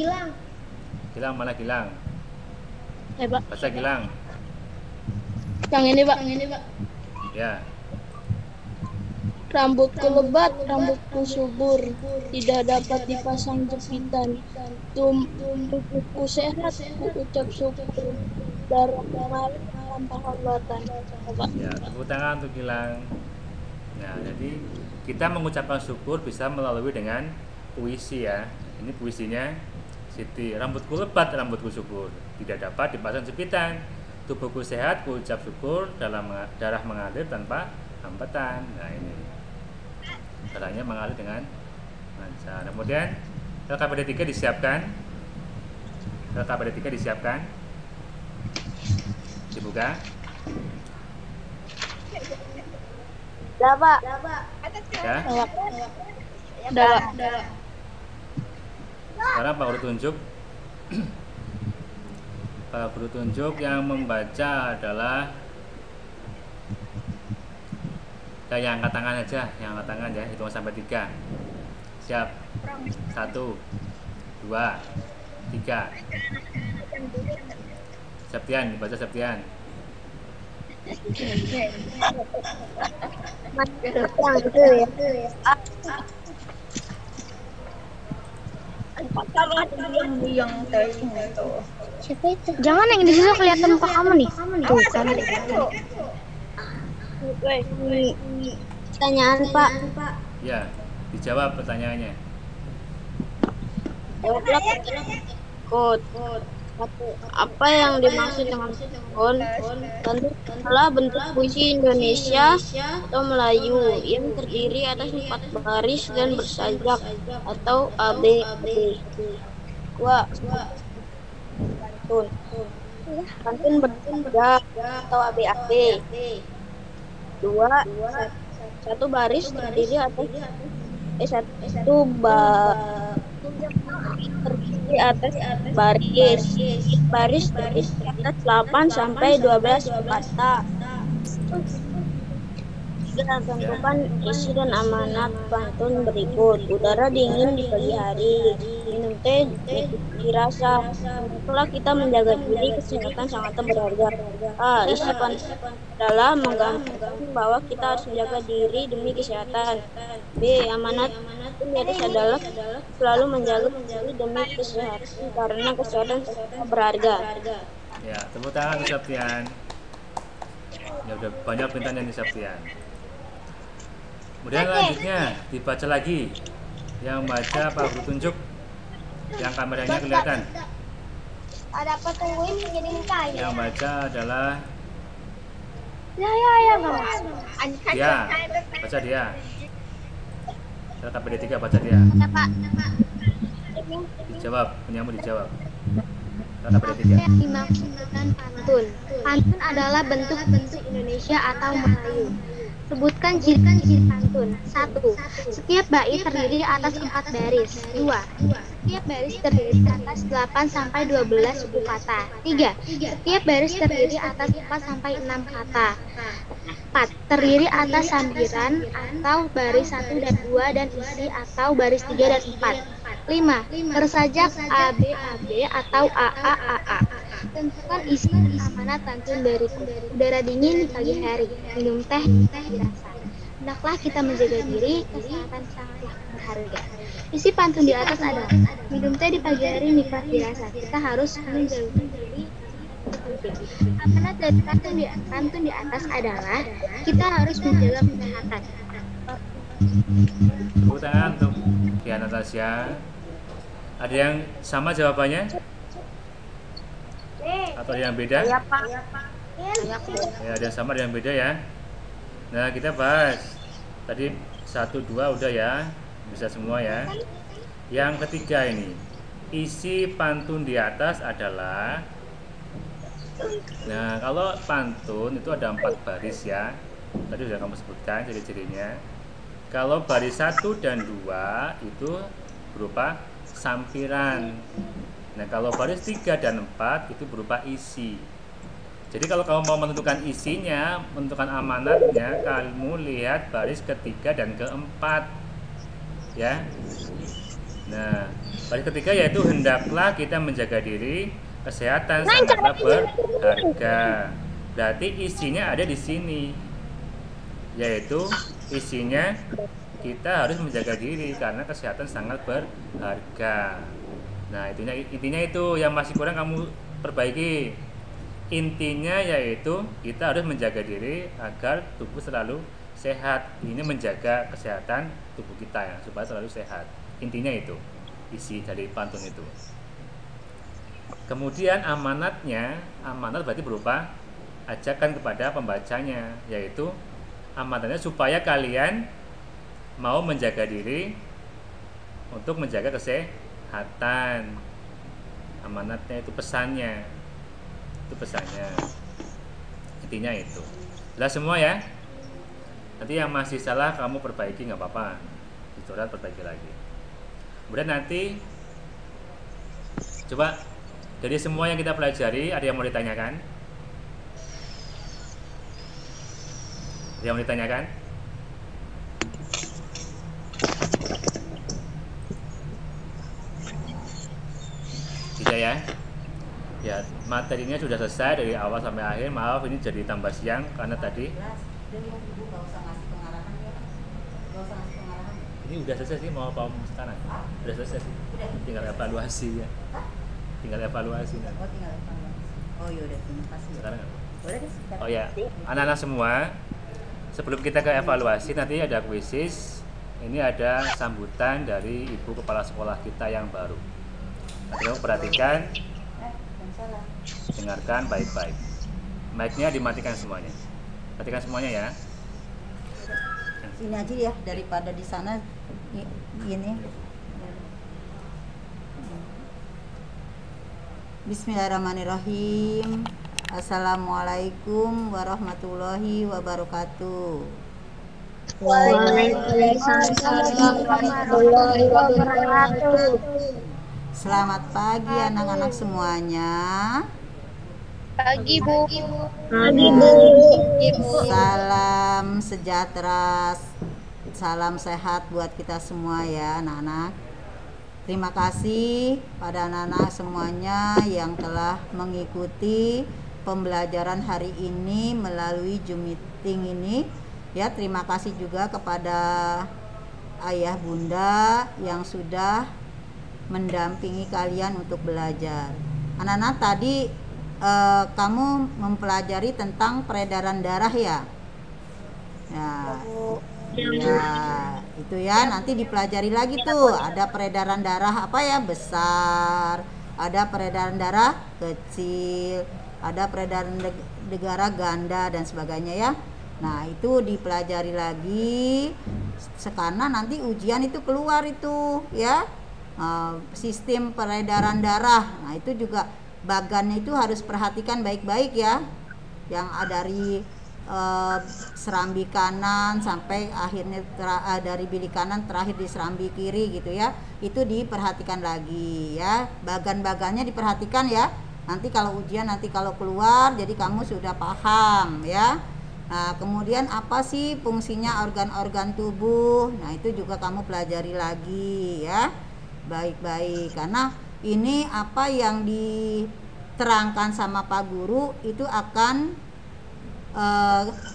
Gilang mana Gilang? Pak. Baca Gilang. Yang ini, Pak. Ya. Rambutku lebat, rambutku subur, tidak dapat dipasang jepitan. Tubuhku sehat, ku ucap syukur. Darah mengalir tanpa hambatan. Pak. Ya, tepuk tangan untuk Gilang. Nah, jadi kita mengucapkan syukur bisa melalui dengan puisi ya. Ini puisinya Siti. Rambutku lebat, rambutku subur, tidak dapat dipasang jepitan. Tubuhku sehat, ku ucap syukur. Darah mengalir tanpa hambatan. Nah, ini darahnya mengalir dengan lancar. Kemudian LKPD 3 disiapkan. LKPD 3 disiapkan. Dibuka. Udah, Pak. Ya. Udah. Sekarang Pak Guru tunjuk. Pak Guru tunjuk yang membaca adalah ya, yang angkat tangan aja, yang angkat tangan ya, hitung sampai 3. Siap. 1, 2, 3. Septian, dibaca Septian. Siapa itu? Jangan yang di situ kelihatan muka kamu nih. Tuh kan. Pertanyaan, Pak. Ya, dijawab pertanyaannya. Jawablah. Kod. Apa yang dimaksud dengan kon? Tentu adalah bentuk puisi Indonesia atau Melayu yang terdiri atas 4 baris dan bersajak atau ABAB. Pantun bersajak atau ABAB. 1 baris terdiri atas terdiri atas baris terdiri atas 8 sampai 12 kata. Dan tentukan isi dan amanat pantun berikut. Udara dingin di pagi hari, minum teh dirasa. Setelah kita menjaga diri, kesehatan sangat berharga. Isi pantun adalah menggambarkan bahwa kita harus menjaga diri demi kesehatan. B. Amanat di atas adalah selalu menjaga diri demi kesehatan karena kesehatan sangat berharga. Ya, tepuk tangan untuk Septian. Ya udah banyak bintang yang di Septian. Kemudian selanjutnya dibaca lagi. Yang baca Pak Guru tunjuk. Yang kameranya kelihatan. Ada apa tungguin menjadi kaya? Yang baca adalah Ya, dia. Baca dia. KPD 3 baca dia. Dijawab, penyamu dijawab. KPD 3. Yang dimaksudkan pantun. Pantun adalah bentuk Indonesia atau Melayu. Sebutkan ciri-ciri pantun. 1. Setiap bait terdiri atas 4 baris. 2. Setiap baris terdiri atas 8 sampai 12 suku kata. 3. Setiap baris terdiri atas 4 sampai 6 kata. 4. Terdiri atas sambiran atau baris 1 dan 2 dan isi atau baris 3 dan 4. 5. Bersajak ABAB atau AAAA. Tentukan isi amanat pantun berikut. Udara dingin di pagi hari, minum teh dirasa. Hendaklah kita menjaga diri, kesehatan sangatlah berharga. Isi pantun di atas adalah minum teh di pagi hari nikmat dirasa. Kita harus menjaga diri. Amanat dari pantun di atas adalah kita harus menjaga kesehatan. Tepuk tangan untuk Kia Natasha. Ada yang sama jawabannya? Atau ada yang beda? Ya Pak. Ya, ada yang sama, ada yang beda ya. Nah, kita bahas. Tadi 1, 2 udah ya. Bisa semua ya. Yang ketiga ini. Isi pantun di atas adalah. Nah, kalau pantun itu ada 4 baris ya. Tadi sudah kamu sebutkan ciri-cirinya. Kalau baris 1 dan 2 itu berupa sampiran. Nah, kalau baris 3 dan 4 itu berupa isi. Jadi kalau kamu mau menentukan isinya, menentukan amanatnya, kamu lihat baris ketiga dan keempat. Ya. Nah, baris ketiga yaitu hendaklah kita menjaga diri, kesehatan sangatlah berharga. Berarti isinya ada di sini. Yaitu isinya kita harus menjaga diri karena kesehatan sangat berharga. Nah, intinya itu yang masih kurang kamu perbaiki. Intinya yaitu kita harus menjaga diri agar tubuh selalu sehat. Ini menjaga kesehatan tubuh kita ya, supaya selalu sehat. Intinya itu isi dari pantun itu. Kemudian amanatnya, amanat berarti berupa ajakan kepada pembacanya, yaitu amanatnya supaya kalian mau menjaga diri untuk menjaga kesehatan. Amanatnya itu pesannya. Itu pesannya. Intinya itu. Jelas semua ya? Nanti yang masih salah kamu perbaiki, nggak apa-apa. Dicoret, perbaiki lagi. Kemudian nanti coba dari semua yang kita pelajari, ada yang mau ditanyakan? Ada yang mau ditanyakan? Tidak ya? Ya, materinya sudah selesai dari awal sampai akhir. Maaf ini jadi tambah siang karena tadi ini udah selesai sih, mau apa sekarang? Udah selesai sih. Tinggal evaluasi ya. Tinggal evaluasi nanti. Oh, tinggal evaluasi. Oh, yaudah, terima kasih. Sekarang apa? Boleh deh, sekarang. Oh ya, anak-anak semua, sebelum kita ke evaluasi nanti ada kuisis. Ini ada sambutan dari ibu kepala sekolah kita yang baru. Nanti kamu perhatikan, dengarkan baik-baik. Mic-nya dimatikan semuanya. Perhatikan semuanya ya. Sini aja ya, daripada di sana ini. Bismillahirrahmanirrahim. Assalamualaikum warahmatullahi wabarakatuh. Waalaikumsalam warahmatullahi wabarakatuh. Selamat pagi anak-anak semuanya. Pagi Bu. Pagi Bu. Salam sejahtera, salam sehat buat kita semua ya anak-anak. Terima kasih pada anak-anak semuanya yang telah mengikuti pembelajaran hari ini melalui Zoom meeting ini. Ya, terima kasih juga kepada ayah bunda yang sudah mendampingi kalian untuk belajar. Anak-anak tadi kamu mempelajari tentang peredaran darah ya. Ya, itu ya, nanti dipelajari lagi tuh. Ada peredaran darah apa ya, besar, ada peredaran darah kecil, ada peredaran darah ganda dan sebagainya ya. Nah, itu dipelajari lagi. Sekarang nanti ujian itu keluar itu ya. Sistem peredaran darah. Nah, itu juga bagannya itu harus perhatikan baik-baik ya. Yang dari serambi kanan sampai akhirnya dari bilik kanan terakhir di serambi kiri gitu ya. Itu diperhatikan lagi ya. Bagan-bagannya diperhatikan ya. Nanti kalau ujian, nanti kalau keluar, jadi kamu sudah paham ya. Nah, kemudian apa sih fungsinya organ-organ tubuh? Nah, itu juga kamu pelajari lagi ya. Baik-baik, karena ini apa yang diterangkan sama Pak Guru itu akan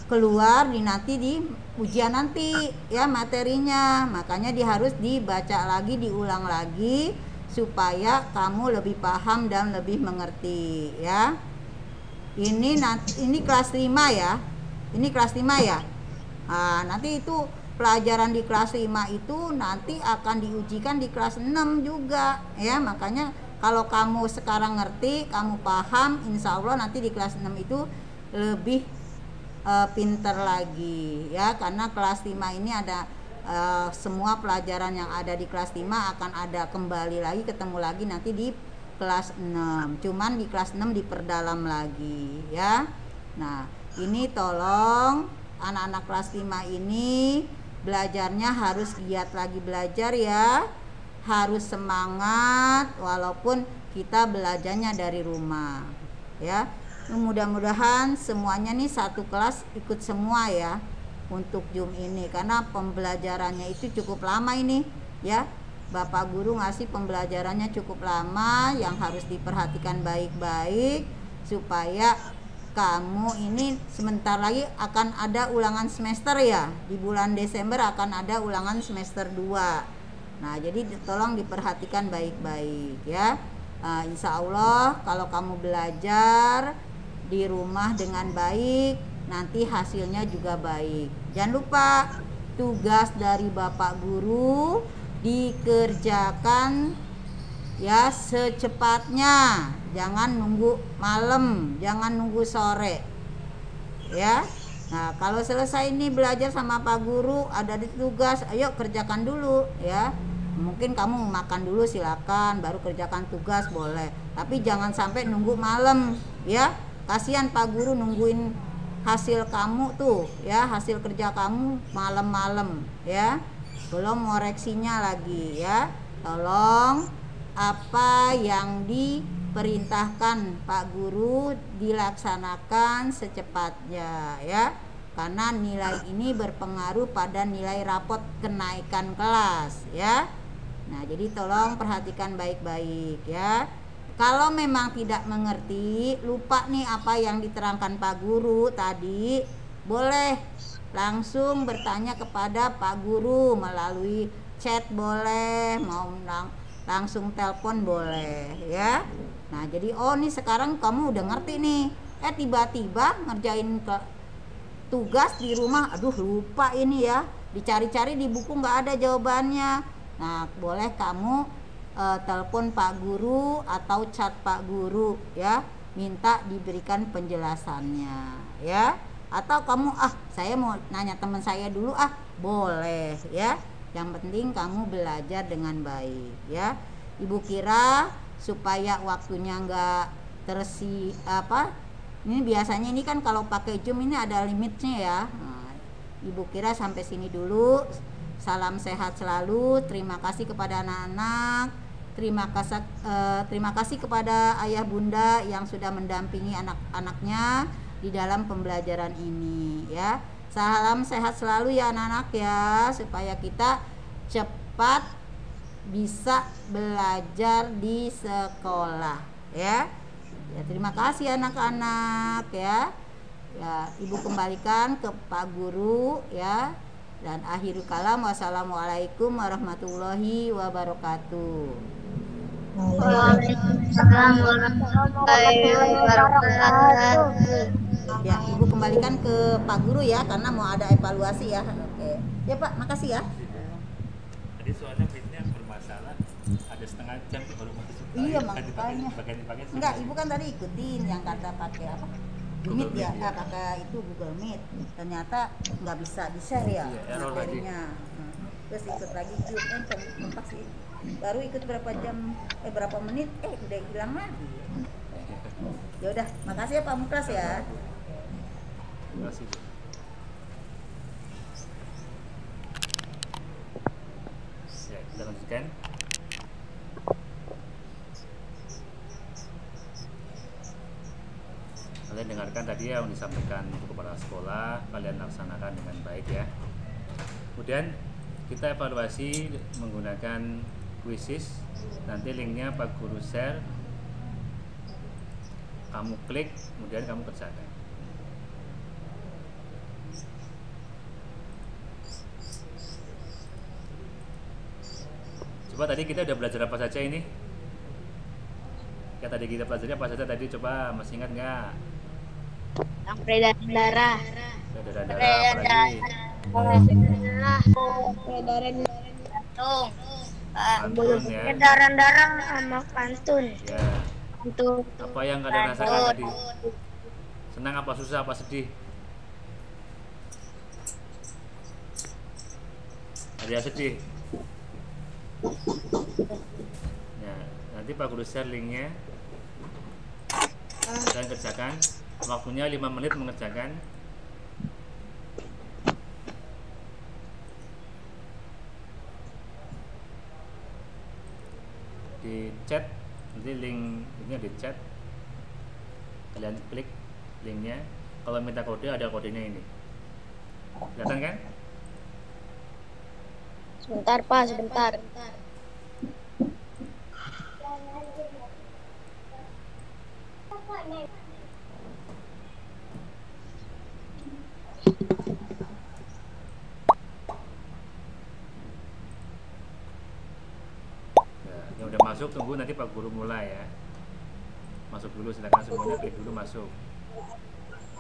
keluar nanti di ujian nanti ya materinya. Makanya harus dibaca lagi, diulang lagi supaya kamu lebih paham dan lebih mengerti ya. Ini kelas 5 ya. Ini kelas 5 ya. Nah, nanti itu pelajaran di kelas 5 itu nanti akan diujikan di kelas 6 juga ya. Makanya kalau kamu sekarang ngerti, kamu paham, insya Allah nanti di kelas 6 itu lebih pinter lagi ya, karena kelas 5 ini ada semua pelajaran yang ada di kelas 5 akan ada kembali lagi, ketemu lagi nanti di kelas 6, cuman di kelas 6 diperdalam lagi ya. Nah ini tolong anak-anak kelas 5 ini belajarnya harus giat lagi belajar ya, harus semangat walaupun kita belajarnya dari rumah ya. Mudah-mudahan semuanya nih satu kelas ikut semua ya untuk Zoom ini, karena pembelajarannya itu cukup lama ini ya. Bapak guru ngasih pembelajarannya cukup lama yang harus diperhatikan baik-baik supaya kamu ini sebentar lagi akan ada ulangan semester ya. Di bulan Desember akan ada ulangan semester 2. Nah, jadi tolong diperhatikan baik-baik ya. Insya Allah kalau kamu belajar di rumah dengan baik, nanti hasilnya juga baik. Jangan lupa tugas dari Bapak Guru dikerjakan ya secepatnya. Jangan nunggu malam, jangan nunggu sore ya. Nah kalau selesai ini belajar sama Pak Guru, ada di tugas, ayo kerjakan dulu ya. Mungkin kamu makan dulu silakan, baru kerjakan tugas boleh, tapi jangan sampai nunggu malam ya. Kasihan Pak Guru nungguin hasil kamu tuh ya, hasil kerja kamu malam-malam ya, belum ngoreksinya lagi ya. Tolong apa yang diperintahkan Pak Guru dilaksanakan secepatnya ya, karena nilai ini berpengaruh pada nilai rapot kenaikan kelas ya. Nah jadi tolong perhatikan baik-baik ya. Kalau memang tidak mengerti, lupa nih apa yang diterangkan Pak Guru tadi, boleh langsung bertanya kepada Pak Guru melalui chat boleh, mau langsung telepon boleh ya. Nah jadi oh nih sekarang kamu udah ngerti nih, tiba-tiba ngerjain tugas di rumah, aduh lupa ini ya, dicari-cari di buku nggak ada jawabannya. Nah boleh kamu telepon Pak Guru atau chat Pak Guru ya, minta diberikan penjelasannya ya. Atau kamu saya mau nanya teman saya dulu boleh ya. Yang penting kamu belajar dengan baik ya. Ibu kira supaya waktunya nggak ini biasanya ini kan kalau pakai Zoom ini ada limitnya ya. Nah, Ibu kira sampai sini dulu. Salam sehat selalu. Terima kasih kepada anak-anak. Terima kasih kepada ayah bunda yang sudah mendampingi anak-anaknya di dalam pembelajaran ini ya. Salam sehat selalu ya anak-anak ya, supaya kita cepat bisa belajar di sekolah ya. Ya terima kasih anak-anak ya. Ya Ibu kembalikan ke Pak Guru ya. Dan akhirul kalam, wassalamualaikum warahmatullahi wabarakatuh. Waalaikumsalam warahmatullahi wabarakatuh. Ya, Ibu kembalikan ke Pak Guru ya, karena mau ada evaluasi ya. Oke. Ya Pak, makasih ya. Tadi soalnya fitnya bermasalah, ada setengah jam baru masuk. Iya makanya. Dipakai. Enggak, Ibu kan tadi ikutin yang kata pakai apa? Meet ya, pakai itu Google Meet. Ternyata nggak bisa di-share ya materinya. Terus ikut lagi Zoom kan kompak sih. Baru ikut berapa jam, berapa menit, udah hilang lagi. Ya udah, makasih ya Pak Muklas ya. Terima kasih. Ya, kita lanjutkan. Kalian dengarkan tadi yang disampaikan kepala sekolah, kalian laksanakan dengan baik ya. Kemudian kita evaluasi menggunakan quizzes. Nanti linknya Pak Guru share, kamu klik, kemudian kamu kerjakan. Coba tadi kita udah belajar apa saja ini? Ya tadi kita pelajari apa saja tadi, coba masih ingat nggak? Yang peredaran darah. Peredaran darah apa lagi? Darah. Peredaran Jantung. Pantun ya. Peredaran darah sama pantun. Ya. Untuk Apa yang kalian rasakan tadi? Senang apa susah apa sedih? Ada yang sedih? Ya, nanti Pak Guru share linknya. Dan kerjakan. Waktunya 5 menit mengerjakan. Di chat, nanti linknya di chat. Kalian klik linknya. Kalau minta kode ada kodenya ini. Kelihatan kan? sebentar Pak, sebentar. Ya, yang udah masuk tunggu nanti Pak Guru mulai ya. Masuk dulu, silakan semuanya klik dulu masuk.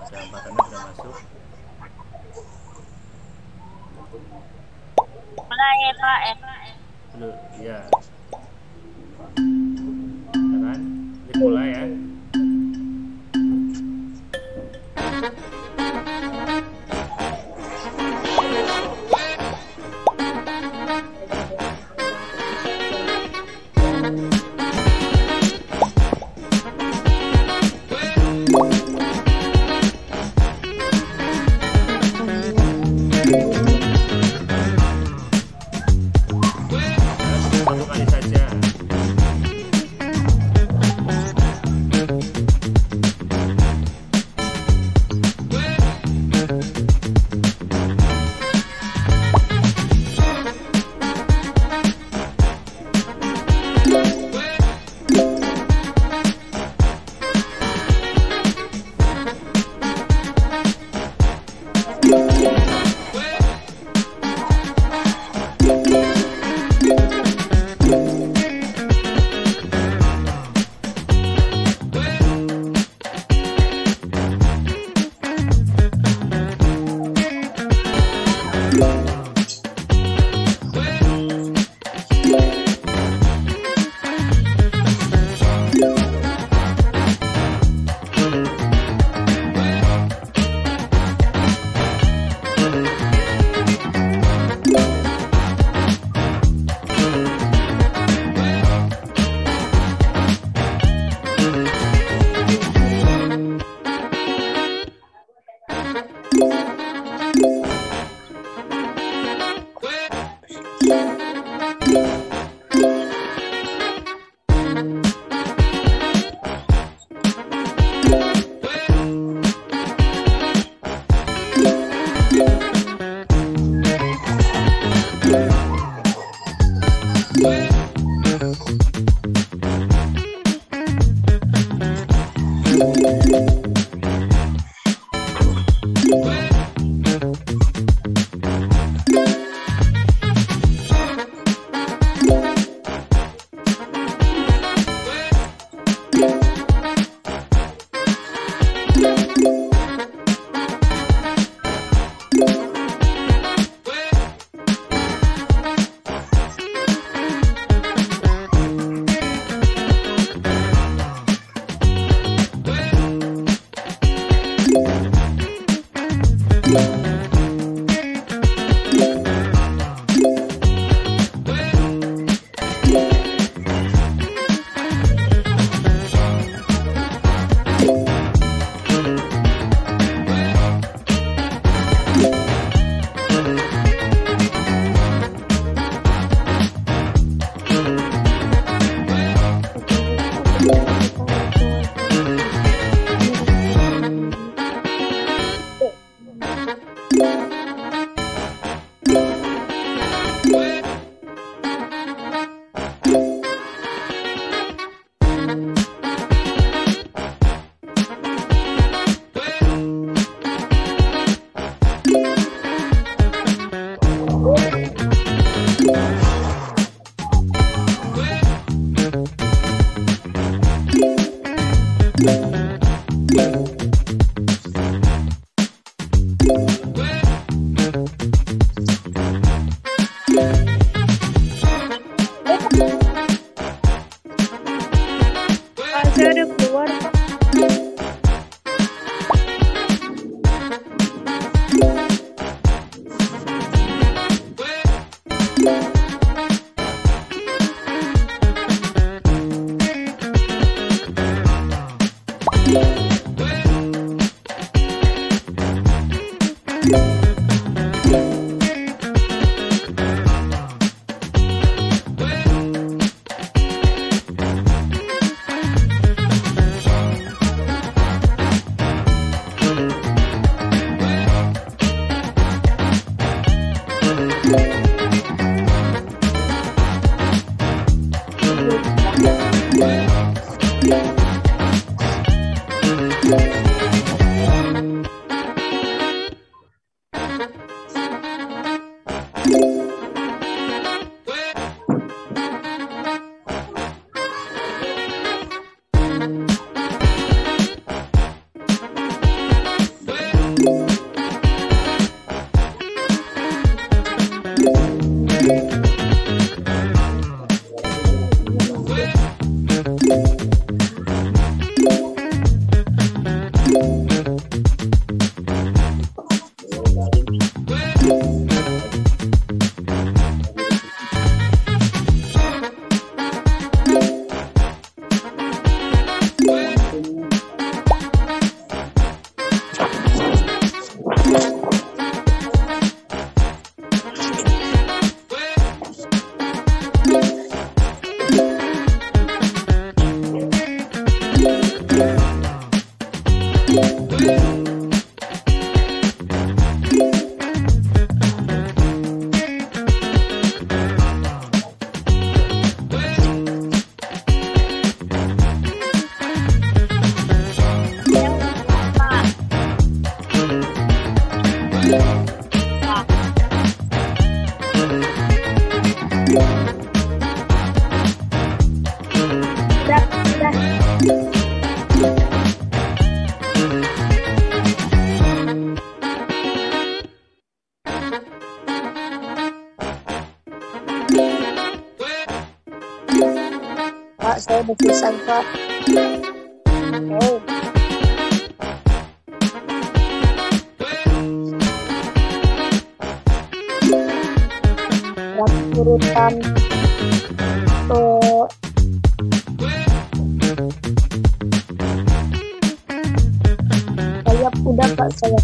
Ada empatannya sudah masuk. Mulai ya Pak. Dulu, ya. Silakan klik mulai ya. Satu kali saja. Pak, saya udah selesai, Pak. Oh. Urutan sayap udah, Pak, sayap.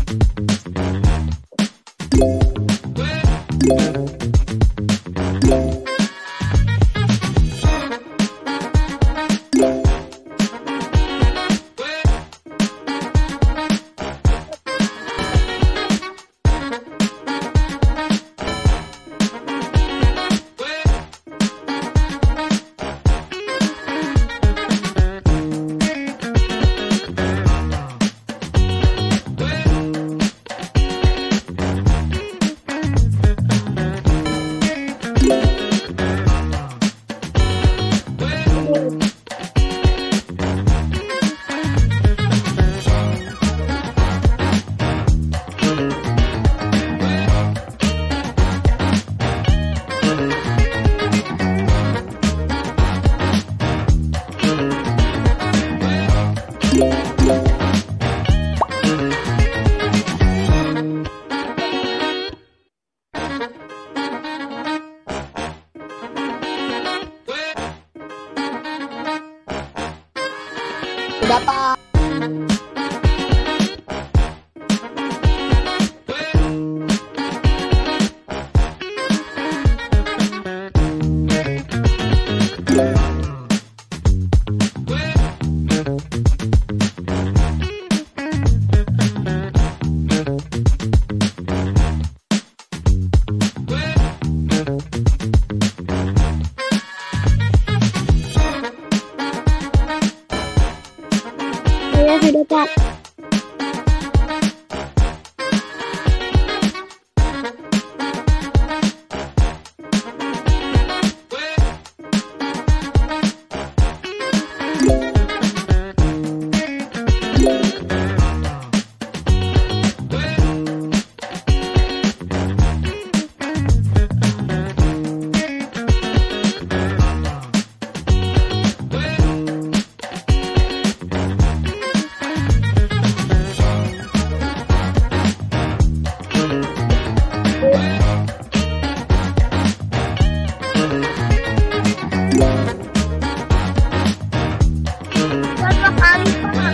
Udah, Pak. Saya sudah, Pak. Berapa kali, Pak?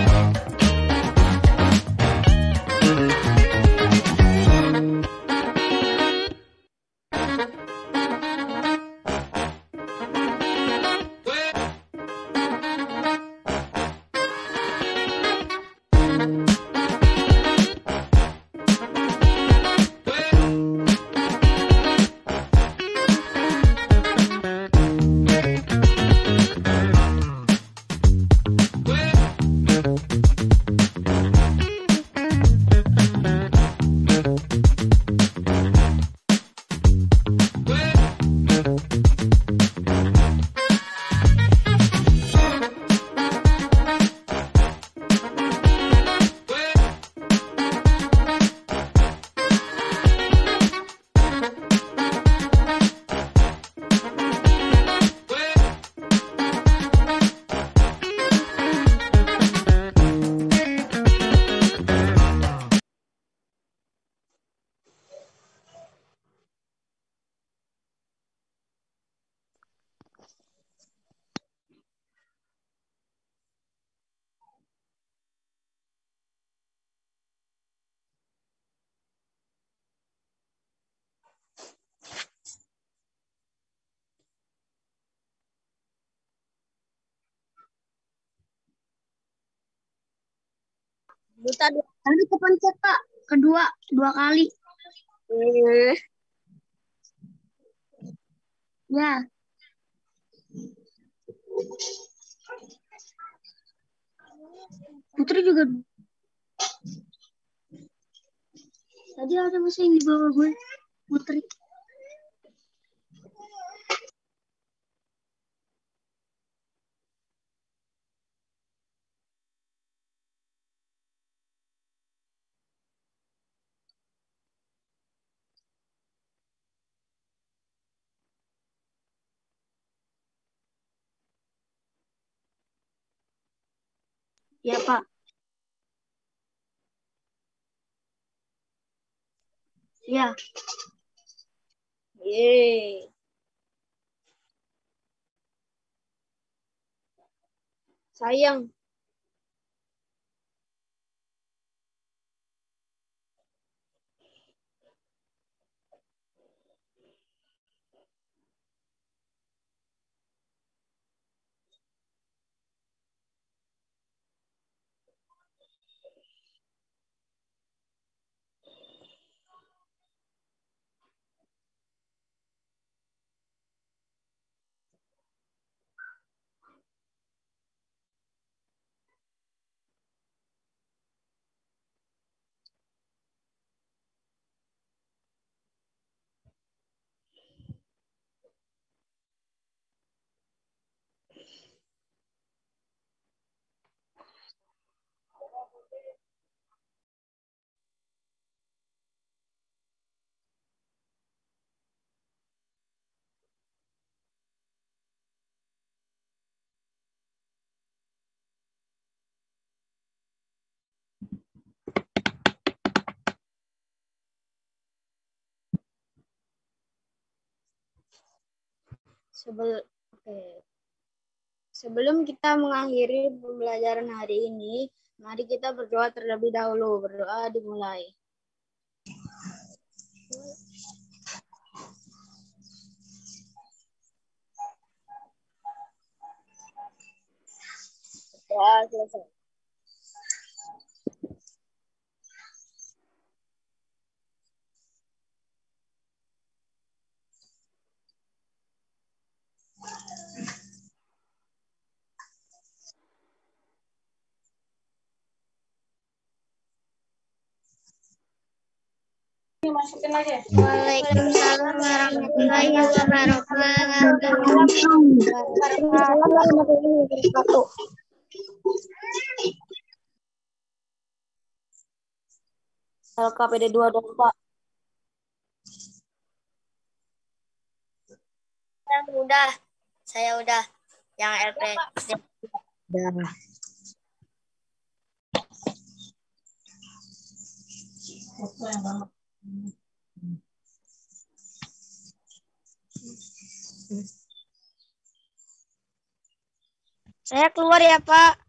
Tadi kepencet, Pak. Dua kali. Ya. Putri juga. Tadi ada mesin di bawah gue. Putri. Ya, Pak. Ya. Yeay. Sayang. Sebelum kita mengakhiri pembelajaran hari ini, mari kita berdoa terlebih dahulu. Berdoa dimulai. Doa selesai. Waalaikumsalam warahmatullahi wabarakatuh. Waalaikumsalam warahmatullahi wabarakatuh. LKPD 2 dong, Pak. Saya udah yang LP. Saya keluar ya, Pak.